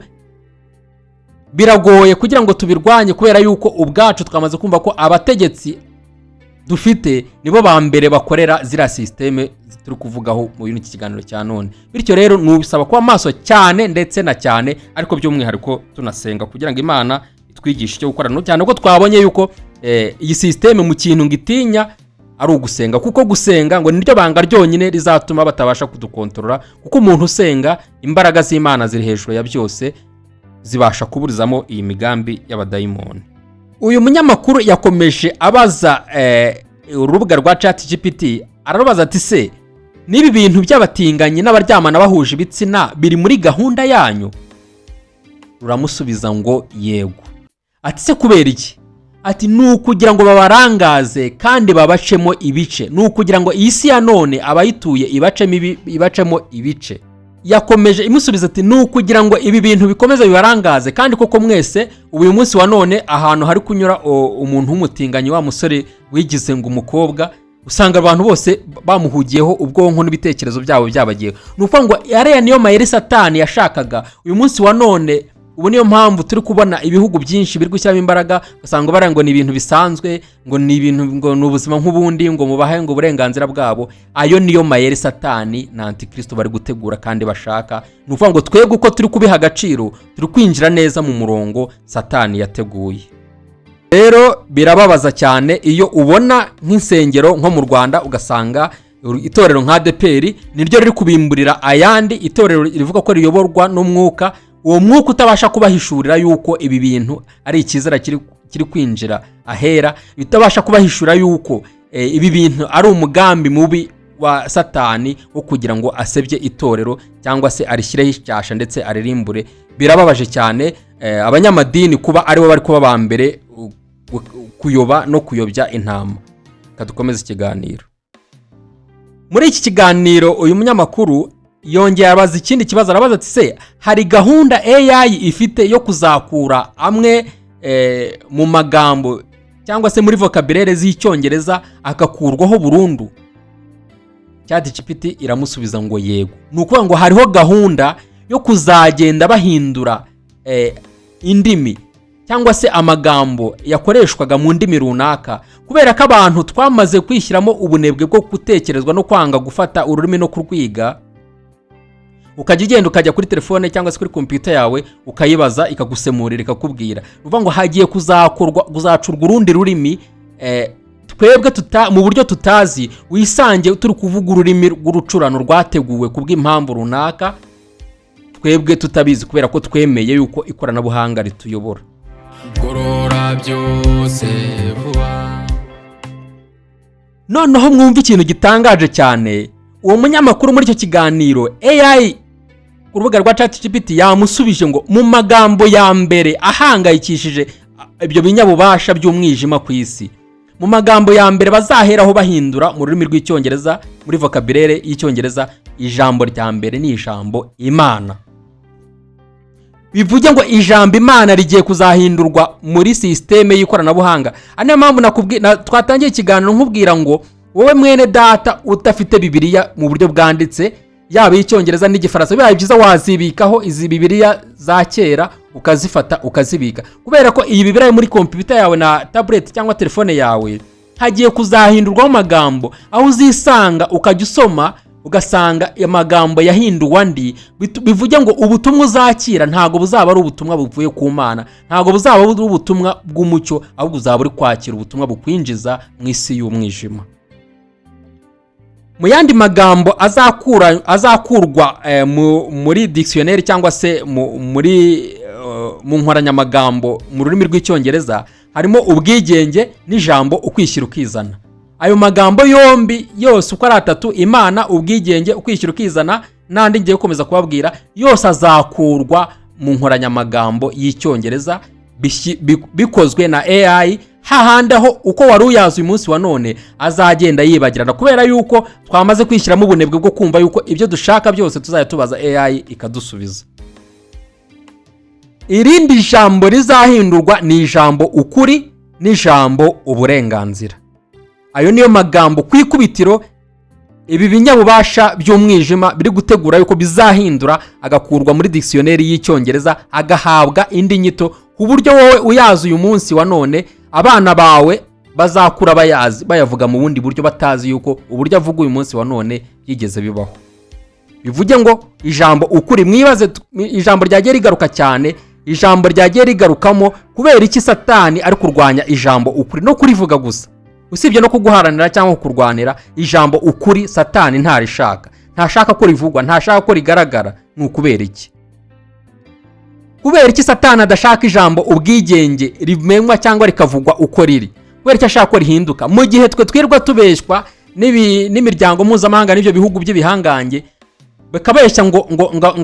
biragoye kugira ngo tubirwanye, kubera yuko ubwacu twamaze kumva ko abategetsi dufite nibo ba mbere bakorera zira systeme turi kuvugaho mu bintu kiganiro cya none. Bityo rero nubisaba kuba maso cyane ndetse na cyane, ariko by'umwihariko tunasenga kugira ngo Imana itwigishe icyo gukora, no cyane ko twabonye yuko iyi systeme mu kintu ngitinya ari ugusenga, kuko gusenga ngo niryo banga ryonyine rizatuma batabasha kudukontorora, kuko umuntu usenga imbaraga z'Imana ziri hejuru ya byose zibasha kuburizamo iyi migambi y'abadayimoni. Uyu munyamakuru yakomeje abaza urubuga rwa ChatGPT, ararubaza ati se nibi bintu by'abatinganyi n'abaryamana bahuje ibitsina biri muri gahunda yanyu? Ruramusubiza ngo yego. Ati se kubera iki? Ati nukugira ngo babarangaze kandi babacemo ibice, nukugira ngo iyi si ya none abayituye ibacemo ibice. Yakomeje imusubiza ati nukugira ngo ibi bintu bikomeze bibarangaze, kandi koko mwese uyu munsi wa none ahantu hari kunyura umuntu w'umutinganyi, wa musore wigize ngo umukobwa, usanga abantu bose bamuhugiyeho ubwonko n'ibitekerezo byabo byabagiye. Nukuvuga ngo ariya niyo mayeri Satani yashakaga. Uyu munsi wa none ubu niyo mpamvu turi kubona ibihugu byinshi biri gushyiramo imbaraga, ugasanga barango ni ibintu bisanzwe, ngo ni ibintu ngo n'ubuzima nk'ubundi, ngo mubahe ngo uburenganzira bwabo. Ayo niyo mayeri Satani na Antikristo bari gutegura kandi bashaka. Ni ukuvuga ngo twebwe uko turi kubiha agaciro, turi kwinjira neza mu murongo Satani yateguye. Rero birababaza cyane iyo ubona nk'insengero nko mu Rwanda ugasanga itorero nka ADEPR niryo riri kubimburira ayandi itorero rivuga ko riyoborwa n'umwuka, uwo mwuka utabasha kubahishurira yuko ibi bintu ari ikizera kiri kwinjira ahera, bitabasha kubahishura yuko ibi bintu ari umugambi mubi wa Satani wo kugira ngo asebye itorero cyangwa se arishyireho icyasha ndetse aririmbure. Birababaje cyane abanyamadini kuba aribo bari kuba ba mbere kuyoba no kuyobya intama. Kadukomeza ikiganiro. Muri iki kiganiro uyu munyamakuru yongeye abaza ikindi kibazo, arabaza ati se hari gahunda AI ifite yo kuzakura amwe mu magambo cyangwa se muri vocabulaire z'icyongereza akakurwaho burundu? ChatGPT iramusubiza ngo yego. Nukuvuga ngo hariho gahunda yo kuzagenda bahindura indimi cyangwa se amagambo yakoreshwaga mu ndimi runaka, kubera ko abantu twamaze kwishyiramo ubunebwe bwo gutekerezwa no kwanga gufata ururimi no kurwiga. Ukajya ugenda ukajya kuri telefone cyangwa se kuri computer yawe ukayibaza ikagusemurira ikakubwira. Uvuga ngo hagiye kuzacurwa urundi rurimi twebwe mu buryo tutazi, wisange turi kuvuga ururimi rw'urucurano rwateguwe kubw'impamvu runaka twebwe tutabizi, kubera ko twemeye yuko ikoranabuhanga rituyobora. Gorora Byose Vuba. Noneho mwumva ikintu gitangaje cyane, uwo munyamakuru muri icyo kiganiro AI ku rubuga rwa ChatGPT yamusubije ngo mu magambo ya mbere ahangayikishije ibyo binyabubasha by'umwijima ku isi, mu magambo ya mbere bazaheraho bahindura mu rurimi rw'icyongereza muri vocabulaire y'icyongereza, ijambo rya mbere ni ijambo Imana. Bivuge ngo ijambo Imana rigiye kuzahindurwa muri systeme y'ikoranabuhanga. Ane mpamvu twatangiye ikiganiro nkubwira ngo wowe mwene data utafite Bibiliya mu buryo bwanditse, yaba icyongereza n'igifaransa, bibaye byiza wazibikaho izi Bibiliya za kera ukazifata ukazibika, kubera ko iyi Bibiliya muri computer yawe na tablet cyangwa telefone yawe hagiye kuzahindurwaho amagambo, aho uzisanga ukajya usoma ugasanga amagambo yahinduwe andi. Bivuge ngo ubutumwa uzakira ntago buzaba ari ubutumwa buvuye ku Mana, ntago buzaba ari ubutumwa bw'umucyo, ahubwo uzaba uri kwakira ubutumwa bukwinjiza mu isi y'umwijima. Mu yandi magambo azakurwa muri dictionnaire cyangwa se mu nkoranyamagambo mu rurimi rw'icyongereza harimo ubwigenge n'ijambo ukwishyira ukizana. Ayo magambo yombi yose uko ari atatu, Imana, ubwigenge, ukwishyira ukizana, nandi ngiye gukomeza kubabwira, yose azakurwa mu nkoranyamagambo y'icyongereza bikozwe na AI, hahandi aho uko wari uyazi uyu munsi wa none azagenda yibagirana, kubera yuko twamaze kwishyiramo ubunebwe bwo kumva yuko ibyo dushaka byose tuzajya tubaza AI ikadusubiza. Irindi jambo rizahindurwa ni ijambo ukuri n'ijambo uburenganzira. Ayo niyo magambo kwikubitiro ibi binyabubasha by'umwijima biri gutegura yuko bizahindura, agakurwa muri dictionnaire y'icyongereza agahabwa indi nyito, ku buryo wowe uyazi uyu munsi wa none abana bawe bazakura bayavuga mu bundi buryo, batazi yuko uburyo avuga uyu munsi wa none yigeze bibaho. Bivuge ngo ijambo ukuri, mwibaze ijambo ryagiye rigaruka cyane, ijambo ryagiye rigarukamo kubera iki Satani ari kurwanya ijambo ukuri no kurivuga gusa, usibye no kuguharanira cyangwa kurwanira ijambo ukuri. Satani ntashaka ko rivugwa, ntashaka ko rigaragara. Ni ukubera iki? Kubera iki Satani adashaka ijambo ubwigenge rimenywa cyangwa rikavugwa uko riri? Kubera iki ashaka ko rihinduka, mu gihe twe twirwa tubeshwa n'imiryango mpuzamahanga n'ibyo bihugu by'ibihangange bakabeshya ngo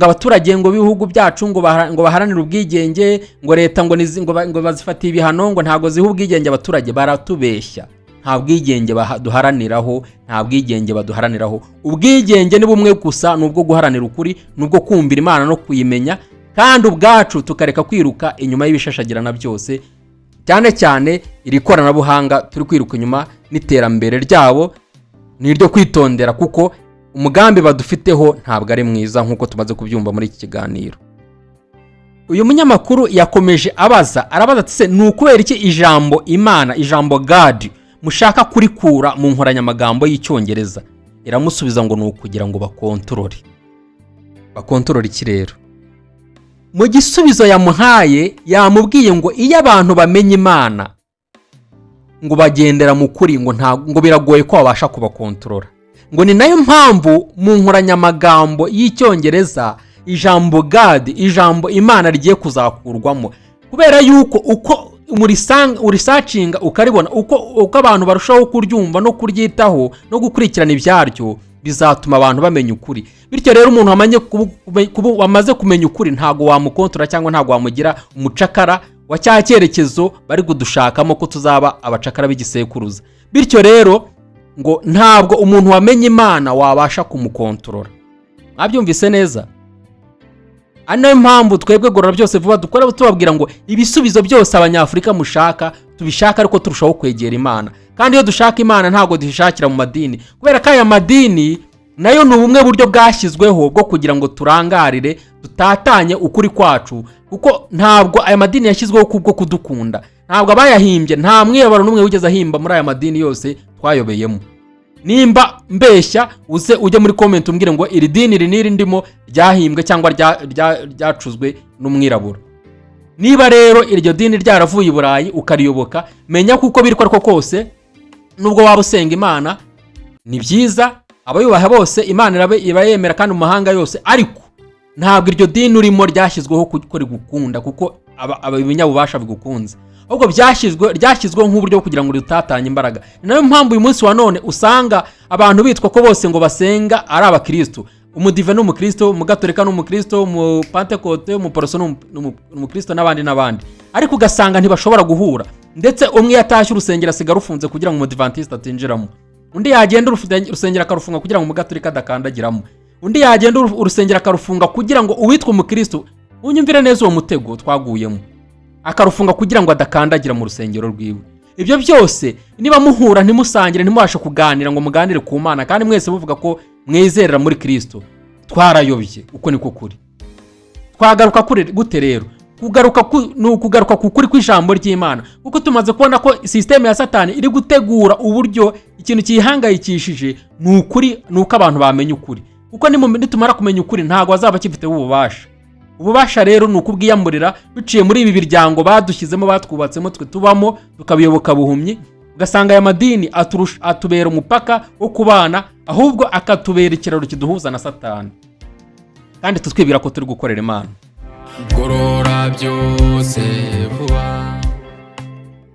abaturage ngo bihugu byacu ngo baharanira ubwigenge, ngo leta ngo bazifatiye ibihano, ngo ntago ziha ubwigenge abaturage. Baratubeshya, nta bwigenge duharaniraho, nta bwigenge baduharaniraho. Ubwigenge ni bumwe gusa, nubwo guharanira ukuri, nubwo kumvira Imana no kuyimenya, kandi ubwacu tukareka kwiruka inyuma y'ibishashagirana byose, cyane cyane iri koranabuhanga turi kwiruka inyuma n'iterambere ryabo. Ni iryo kwitondera, kuko umugambi badufiteho ntabwo ari mwiza nk'uko tumaze kubyumva muri iki kiganiro. Uyu munyamakuru yakomeje arabaza ati se ni ukubera iki ijambo Imana, ijambo God mushaka kurikura mu nkoranyamagambo y'icyongereza? Iramusubiza ngo ni ukugira ngo bakontorore iki rero? Mu gisubizo yamuhaye yamubwiye ngo iyo abantu bamenye Imana ngo bagendera mu kuri, ngo biragoye ko babasha kubakontorora. Ngo ni nayo mpamvu mu nkoranyamagambo y'icyongereza ijambo God, ijambo Imana rigiye kuzakurwamo, kubera yuko uko urisacinga ukaribona, uko abantu barushaho kuryumva no kuryitaho no gukurikirana ibyaryo, bizatuma abantu bamenya ukuri. Bityo rero umuntu wamaze kumenya ukuri ntago wamukontora cyangwa ntago wamugira umucakara wa cya cyerekezo bari kudushakamo ko tuzaba abacakara b'igisekuruza. Bityo rero ngo ntabwo umuntu wamenye Imana wabasha kumukontorora. Abyumvise neza? Ano mpamvu twebwe Gorora byose vuba dukora tubabwira ngo ibisubizo byose abanyafrika mushaka tubishaka, ariko turushaho kwegera Imana. Kandi iyo dushaka Imana ntago dushakira mu madini, kubera ko aya madini nayo ni ubumwe buryo bwashyizweho bwo kugira ngo turangarire tutatanye ukuri kwacu, kuko ntabwo aya madini yashyizweho kubwo kudukunda, ntabwo abayahimbye, nta mwiyabaro n'umwe wigeze ahimba muri aya madini yose twayobeyemo. Nimba mbeshya ujye muri comment umbwire ngo iri dini riniri ndimo ryahimbwe cyangwa ryacuzwe n'umwirabura. Niba rero iryo dini ryaravuye i Burayi ukariyoboka, menya kuko biri ko kose, nubwo waba usenga Imana ni byiza, abayubaha bose Imana iba yemera kandi mu mahanga yose, ariko ntabwo iryo dini urimo ryashyizweho kuko rigukunda, kuko ibinyabubasha bigukunze, ahubwo ryashyizweho nk'uburyo kugira ngo ritatanye imbaraga. Ni nayo mpamvu uyu munsi wa none usanga abantu bitwa ko bose ngo basenga ari abakristo, umudive n'umukristo, umugatolika n'umukristo, umupantekote, umuporoso n'umukristo n'abandi, ariko ugasanga ntibashobora guhura. ndetse umwe yatashye urusengero asiga rufunze kugira ngo umudivantiste atinjiramo, undi yagenda urusengero akarufunga kugira ngo umugatolika adakandagiramo, undi yagenda urusengero akarufunga kugira ngo uwitwa umukristo, unyumvire neza uwo mutego twaguyemo, akarufunga kugira ngo adakandagira mu rusengero rwiwe. Ibyo byose niba muhura ntimusangire, ntimubashe kuganira ngo muganire ku Mana kandi mwese muvuga ko mwizerera muri Kristo, twarayobye. Uko niko kuri. Twagaruka kuri gute rero? Kugaruka ku kuri kw'ijambo ry'Imana, kuko tumaze kubona ko systeme ya Satani iri gutegura uburyo ikintu kihangayikishije nuko abantu bamenya ukuri, kuko nitumara kumenya ukuri ntago azaba kifite ububasha rero nuko ubwiyamburira biciye muri ibi biryango badushyizemo, batwubatsemo, twe tubamo tukabiyoboka buhumyi, ugasanga aya madini atubera umupaka wo kubana, ahubwo akatubera ikiraro kiduhuza na Satani, kandi tutwibwira ko turi gukorera Imana. Gorora byose vuba.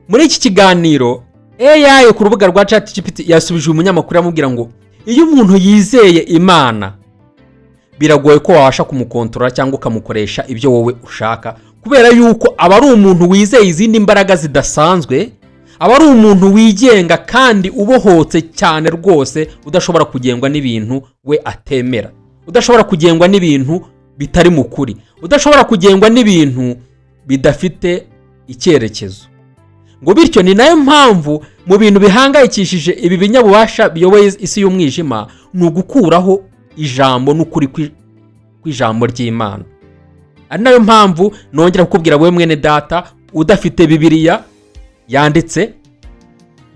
Muri iki kiganiro AI ku rubuga rwa ChatGPT yasubije umunyamakuru amubwira ngo iyo umuntu yizeye Imana biragoye ko wabasha kumukontorora cyangwa ukamukoresha ibyo wowe ushaka, kubera yuko aba ari umuntu wizeye izindi mbaraga zidasanzwe, aba ari umuntu wigenga kandi ubohotse cyane rwose, udashobora kugengwa n'ibintu we atemera, udashobora kugengwa n'ibintu bitari mu kuri, udashobora kugengwa n'ibintu bidafite icyerekezo. Ngo bityo ni nayo mpamvu mu bintu bihangayikishije ibi binyabubasha biyoboye isi y'umwijima ni ugukuraho ijambo n'ukuri kw'ijambo ry'Imana. Ari nayo mpamvu nongera kukubwira wowe mwene data udafite Bibiliya yanditse,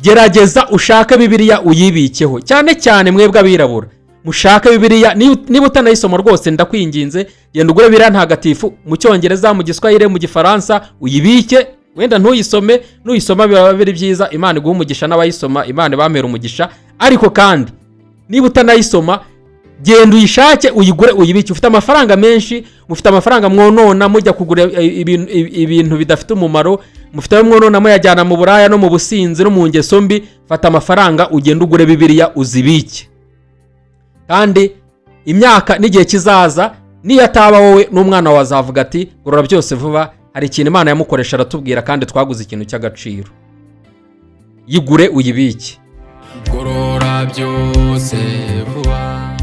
gerageza ushake Bibiliya uyibikeho, cyane cyane mwebwe abirabura mushake Bibiliya. Niba utanayisoma rwose ndakwinginze, genda ugure Bibiliya ntagatifu mu Cyongereza, mu Giswahili, mu Gifaransa, uyibike. Wenda nuyisoma biba biri byiza, Imana iguha umugisha, n'abayisoma Imana bamera umugisha. Ariko kandi niba utanayisoma, genda uyishake uyigure uyibike. Ufite amafaranga menshi, mufite amafaranga mwonona mujya kugura ibintu bidafite umumaro, mufite mwonona muyajyana mu buraya no mu businzi no mu ngeso mbi. Fata amafaranga ugenda ugure Bibiliya uzibike, kandi imyaka n'igihe kizaza niyataba wowe n'umwana wazavuga ati gorora byose vuba, hari ikintu Imana yamukoresha aratubwira kandi twaguze ikintu cy'agaciro. Yigure uyibike. Gorora byose vuba.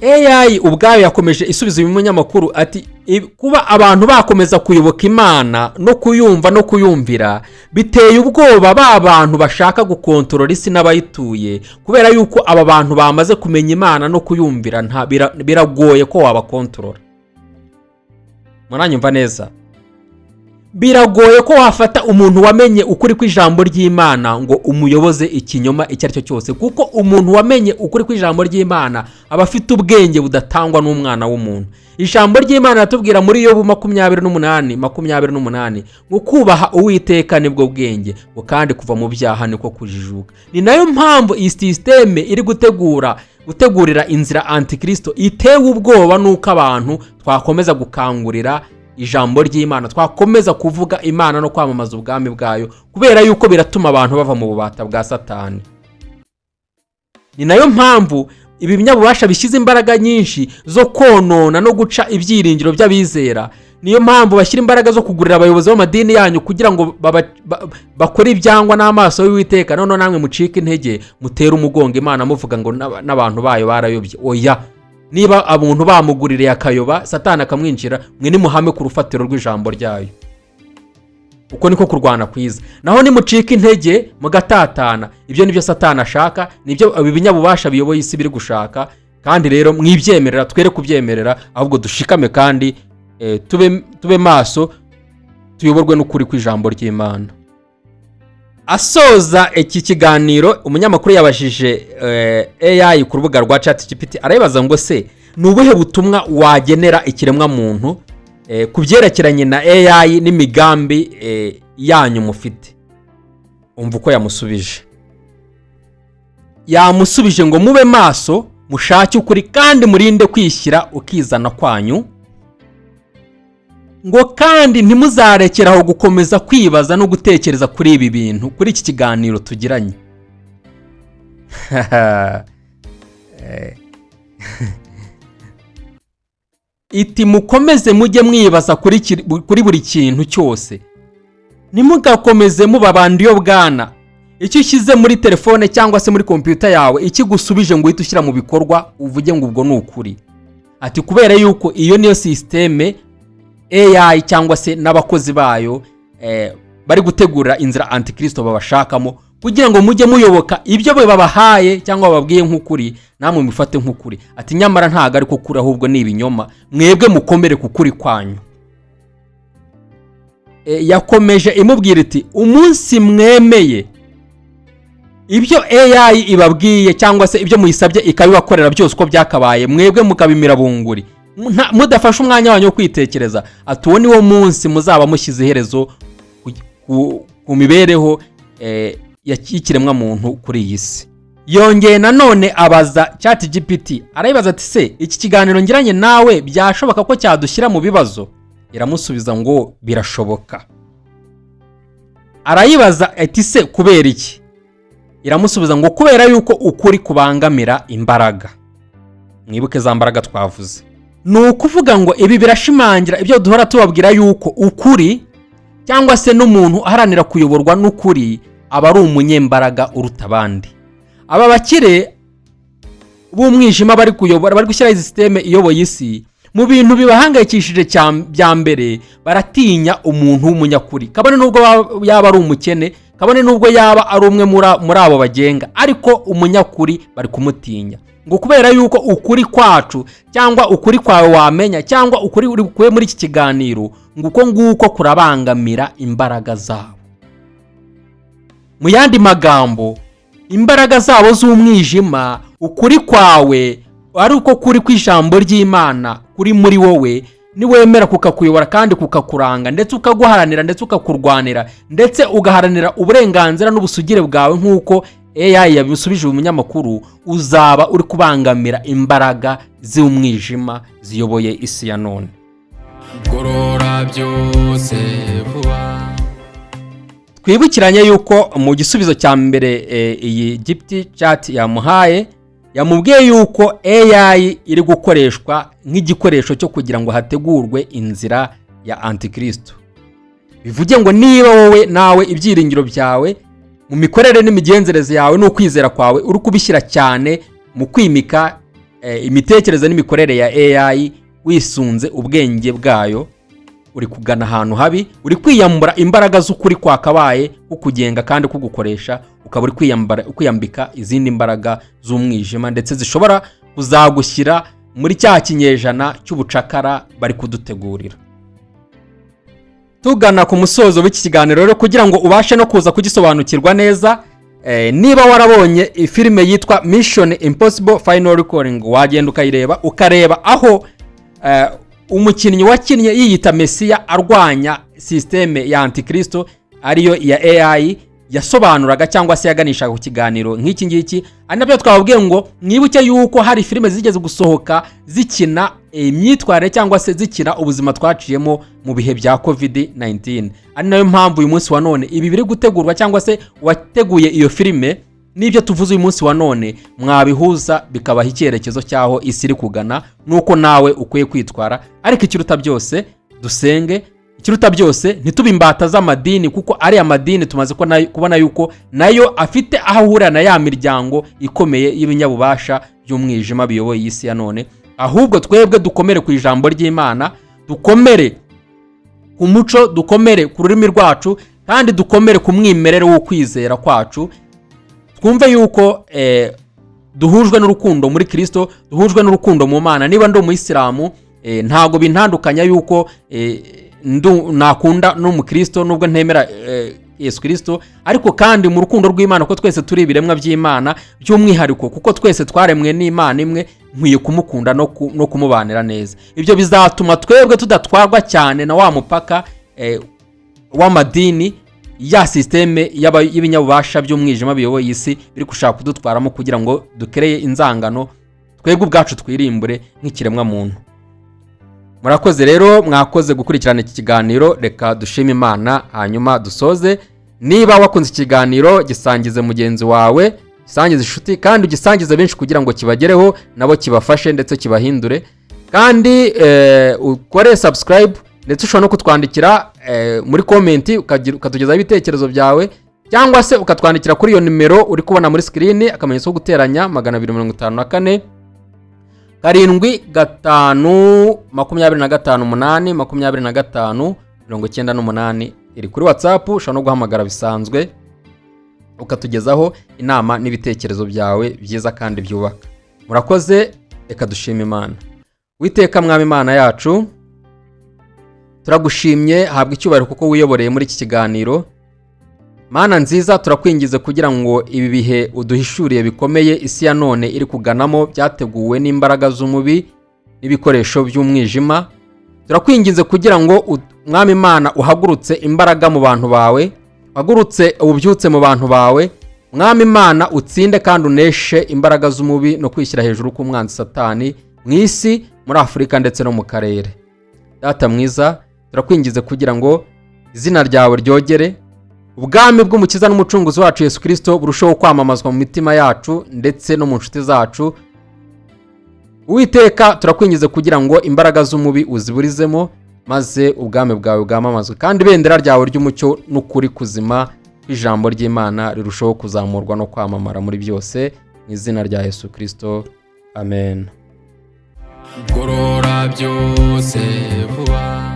AI ubwayo yakomeje isubiza uyu munyamakuru ati kuba abantu bakomeza kuyoboka Imana no kuyumva no kuyumvira biteye ubwoba ba bantu bashaka gukontorora isi n'abayituye, kubera yuko aba bantu bamaze kumenya Imana no kuyumvira biragoye ko wabakontorora. Muranyumva neza? Biragoye ko wafata umuntu wamenye ukuri kw'ijambo ry'Imana ngo umuyoboze ikinyoma icyo ari cyo cyose, kuko umuntu wamenye ukuri kw'ijambo ry'Imana aba afite ubwenge budatangwa n'umwana w'umuntu. Ijambo ry'Imana ratubwira muri Yobu 28 ngo kubaha Uwiteka nibwo bwenge, ngo kandi kuva mu byaha niko kujijuka. Ni nayo mpamvu iyi systeme iri gutegurira inzira Antikristo itewe ubwoba nuko abantu twakomeza gukangurira ijambo ry'Imana, twakomeza kuvuga Imana no kwamamaza ubwami bwayo, kubera yuko biratuma abantu bava mu bubata bwa Satani. Ni nayo mpamvu ibi binyabubasha bishyize imbaraga nyinshi zo konona no guca ibyiringiro by'abizera. Niyo mpamvu bashyira imbaraga zo kugurira abayobozi b'amadini yanyu kugira ngo bakore ibyangwa n'amaso y'Uwiteka, none namwe mucike intege mutera umugongo Imana muvuga ngo n'abantu bayo barayobye. Oya, niba abantu bamuguririye akayoba, Satani akamwinjira, mwe nimuhame ku rufatiro rw'ijambo ryayo. Uko niko kurwana kwiza. Naho nimucika intege mugatatana, ibyo nibyo Satani ashaka, nibyo binyabubasha biyoboye isi biri gushaka. Kandi rero mwibyemerera, twere kubyemerera, ahubwo dushikame kandi tube maso, tuyoborwe n'ukuri kw'ijambo ry'Imana. Asoza iki kiganiro umunyamakuru yabajije AI ku rubuga rwa ChatGPT, arayibaza ngo se ni ubuhe butumwa wagenera ikiremwa muntu kubyerekeranye na AI n'imigambi yanyu mufite. Umva uko yamusubije. Yamusubije ngo mube maso, mushake ukuri kandi murinde kwishyira ukizana kwanyu, ngo kandi ntimuzarekeraho gukomeza kwibaza no gutekereza kuri ibi bintu, kuri iki kiganiro tugiranye. Iti mukomeze mujye mwibaza kuri buri kintu cyose, ntimugakomeze muba bandiyo bwana. Icyo ushyize muri telefone cyangwa se muri computer yawe ikigusubije ngo uhite ushyira mu bikorwa uvuge ngo ubwo ni ukuri. Ati kubera yuko iyo niyo systeme AI cyangwa se n'abakozi bayo bari gutegura inzira antikristo babashakamo kugira ngo mujye muyoboka ibyo babahaye cyangwa bababwiye nk'ukuri namwe mufate nk'ukuri. Ati nyamara ntago ari ko kuri ahubwo ni ibinyoma, mwebwe mukomere kukuri kwanyu. Yakomeje imubwira iti umunsi mwemeye ibyo AI ibabwiye cyangwa se ibyo muyisabye ikabibakorera byose uko byakabaye, mwebwe mukabimira bunguri mudafashe umwanya wanyu wo kwitekereza, ati uwo ni wo munsi muzaba mushyize iherezo ku mibereho y'ikiremwa muntu kuri iyi si. Yongeye nanone abaza ChatGPT, arayibaza ati se iki kiganiro ngiranye nawe byashoboka ko cyadushyira mu bibazo? Iramusubiza ngo birashoboka. Arayibaza ati se kubera iki? Iramusubiza ngo kubera yuko ukuri kubangamira imbaraga. Mwibuke za mbaraga twavuze. Ni ukuvuga ngo ibi birashimangira ibyo duhora tubabwira yuko ukuri cyangwa se n'umuntu aharanira kuyoborwa n'ukuri aba ari umunyembaraga uruta abandi. Aba bakire b'umwijima bari kuyobora, bari gushyira izi systeme iyoboye isi, mu bintu bibahangayikishije bya mbere baratinya umuntu w'umunyakuri. Kabone nubwo yaba ari umukene, kabone nubwo yaba ari umwe muri abo bagenga, ariko umunyakuri bari kumutinya. Ngo kubera yuko ukuri kwacu cyangwa ukuri kwawe wamenya cyangwa ukuri uri kuye muri iki kiganiro nguko kurabangamira imbaraga zabo. Mu yandi magambo, imbaraga zabo z'umwijima, ukuri kwawe ari uko kuri kw'ijambo ry'Imana kuri muri wowe, ni wemera kukakuyobora kandi kukakuranga ndetse ukaguharanira ndetse ukakurwanira ndetse ugaharanira uburenganzira n'ubusugire bwawe nk'uko AI yabisubije umunyamakuru, uzaba uri kubangamira imbaraga z'umwijima ziyoboye isi ya none. Gorora byose vuba. Twibukiranye yuko mu gisubizo cya mbere iyi GPT chat yamuhaye, yamubwiye yuko AI iri gukoreshwa nk'igikoresho cyo kugira ngo hategurwe inzira ya antikristo. Bivuge ngo niba wowe nawe ibyiringiro byawe mu mikorere n'imigenzereze yawe no kwizera kwawe uri kubishyira cyane mu kwimika imitekerereze n'imikorere ya AI wisunze ubwenge bwayo, uri kugana ahantu habi, uri kwiyambura imbaraga z'ukuri kwakabaye kukugenga kandi kugukoresha, ukaba uri kwiyambika izindi mbaraga z'umwijima ndetse zishobora kuzagushyira muri cya kinyejana cy'ubucakara bari kudutegurira. Tugana ku musozo w'iki kiganiro rero kugira ngo ubashe no kuza kugisobanukirwa neza, niba warabonye filime yitwa Mission Impossible Final Recording, wagenda ukayireba ukareba aho umukinnyi wakinnye yiyita Mesiya arwanya systeme ya antikristo ariyo ya AI yasobanuraga cyangwa se yaganishaga ku kiganiro nk'iki ngiki. Ari nabyo twababwiye ngo mwibuke yuko hari filime zigeze gusohoka zikina imyitwarire cyangwa se zikina ubuzima twaciyemo mu bihe bya COVID-19. Ari nayo mpamvu uyu munsi wa none ibi biri gutegurwa cyangwa se wateguye iyo filime n'ibyo tuvuze uyu munsi wa none mwabihuza bikabaha icyerekezo cyaho isi iri kugana nuko nawe ukwiye kwitwara. Ariko ikiruta byose dusenge, ikiruta byose ntitubimbata z'amadini, kuko ari amadini tumaze kubona yuko nayo afite aho ahurira na ya miryango ikomeye y'ibinyabubasha by'umwijima biyoboye isi ya none. Ahubwo twebwe dukomere ku ijambo ry'Imana, dukomere ku muco, dukomere ku rurimi rwacu kandi dukomere ku mwimerere wo kwizera kwacu. Twumve yuko duhujwe n'urukundo muri Kristo, duhujwe n'urukundo mu Mana. Niba ndi umuyisilamu ntago bintandukanya yuko nakunda n'umukristo nubwo ntemera Yesu Kristo, ariko kandi mu rukundo rw'Imana ko twese turi ibiremwa by'Imana by'umwihariko, kuko twese twaremwe n'Imana imwe, nkwiye kumukunda no kumubanira neza. Ibyo bizatuma twebwe tudatwarwa cyane na wa mupaka w'amadini ya systeme y'ibinyabubasha by'umwijima biyoboye isi biri gushaka kudutwaramo kugira ngo dukereye inzangano, twebwe ubwacu twirimbure nk'ikiremwa muntu. Murakoze rero, mwakoze gukurikirana iki kiganiro. Reka dushime Imana hanyuma dusoze. Niba wakunze ikiganiro, gisangize mugenzi wawe, gisangize inshuti kandi ugisangize benshi kugira ngo kibagereho nabo kibafashe ndetse kibahindure. Kandi ukore subscribe ndetse ushobora no kutwandikira muri komenti ukatugezaho ibitekerezo byawe, cyangwa se ukatwandikira kuri iyo nimero uri kubona muri screen, akamenyetso ko guteranya 254 725 iri kuri WhatsApp. Ushobora no guhamagara bisanzwe ukatugezaho inama n'ibitekerezo byawe byiza kandi byubaka. Murakoze, reka dushime Imana. Witeka Mwami Imana yacu, turagushimye, habwa icyubahiro kuko wiyoboreye muri iki kiganiro. Mana nziza, turakwingize kugira ngo ibi bihe uduhishuriye bikomeye isi ya none iri kuganamo byateguwe n'imbaraga z'umubi n'ibikoresho by'umwijima. Turakwingize kugira ngo Mwami Imana uhagurutse imbaraga mu bantu bawe, uhagurutse ububyutse mu bantu bawe. Mwami Imana utsinde kandi uneshe imbaraga z'umubi no kwishyira hejuru k'umwanzi Satani mu isi, muri Afurika ndetse no mu karere. Data mwiza, turakwingize kugira ngo izina ryawe ryogere, ubwami bw'umukiza n'umucunguzi wacu Yesu Kristo burushaho kwamamazwa mu mitima yacu ndetse no mu nshuti zacu. Uwiteka, turakwingize kugira ngo imbaraga z'umubi uziburizemo, maze ubwami bwawe bwamamazwe kandi ibendera ryawe ry'umucyo n'ukuri kuzima ijambo ry'Imana rirushaho kuzamurwa no kwamamara muri byose, mu izina rya Yesu Kristo, amen. Gorora byose vuba.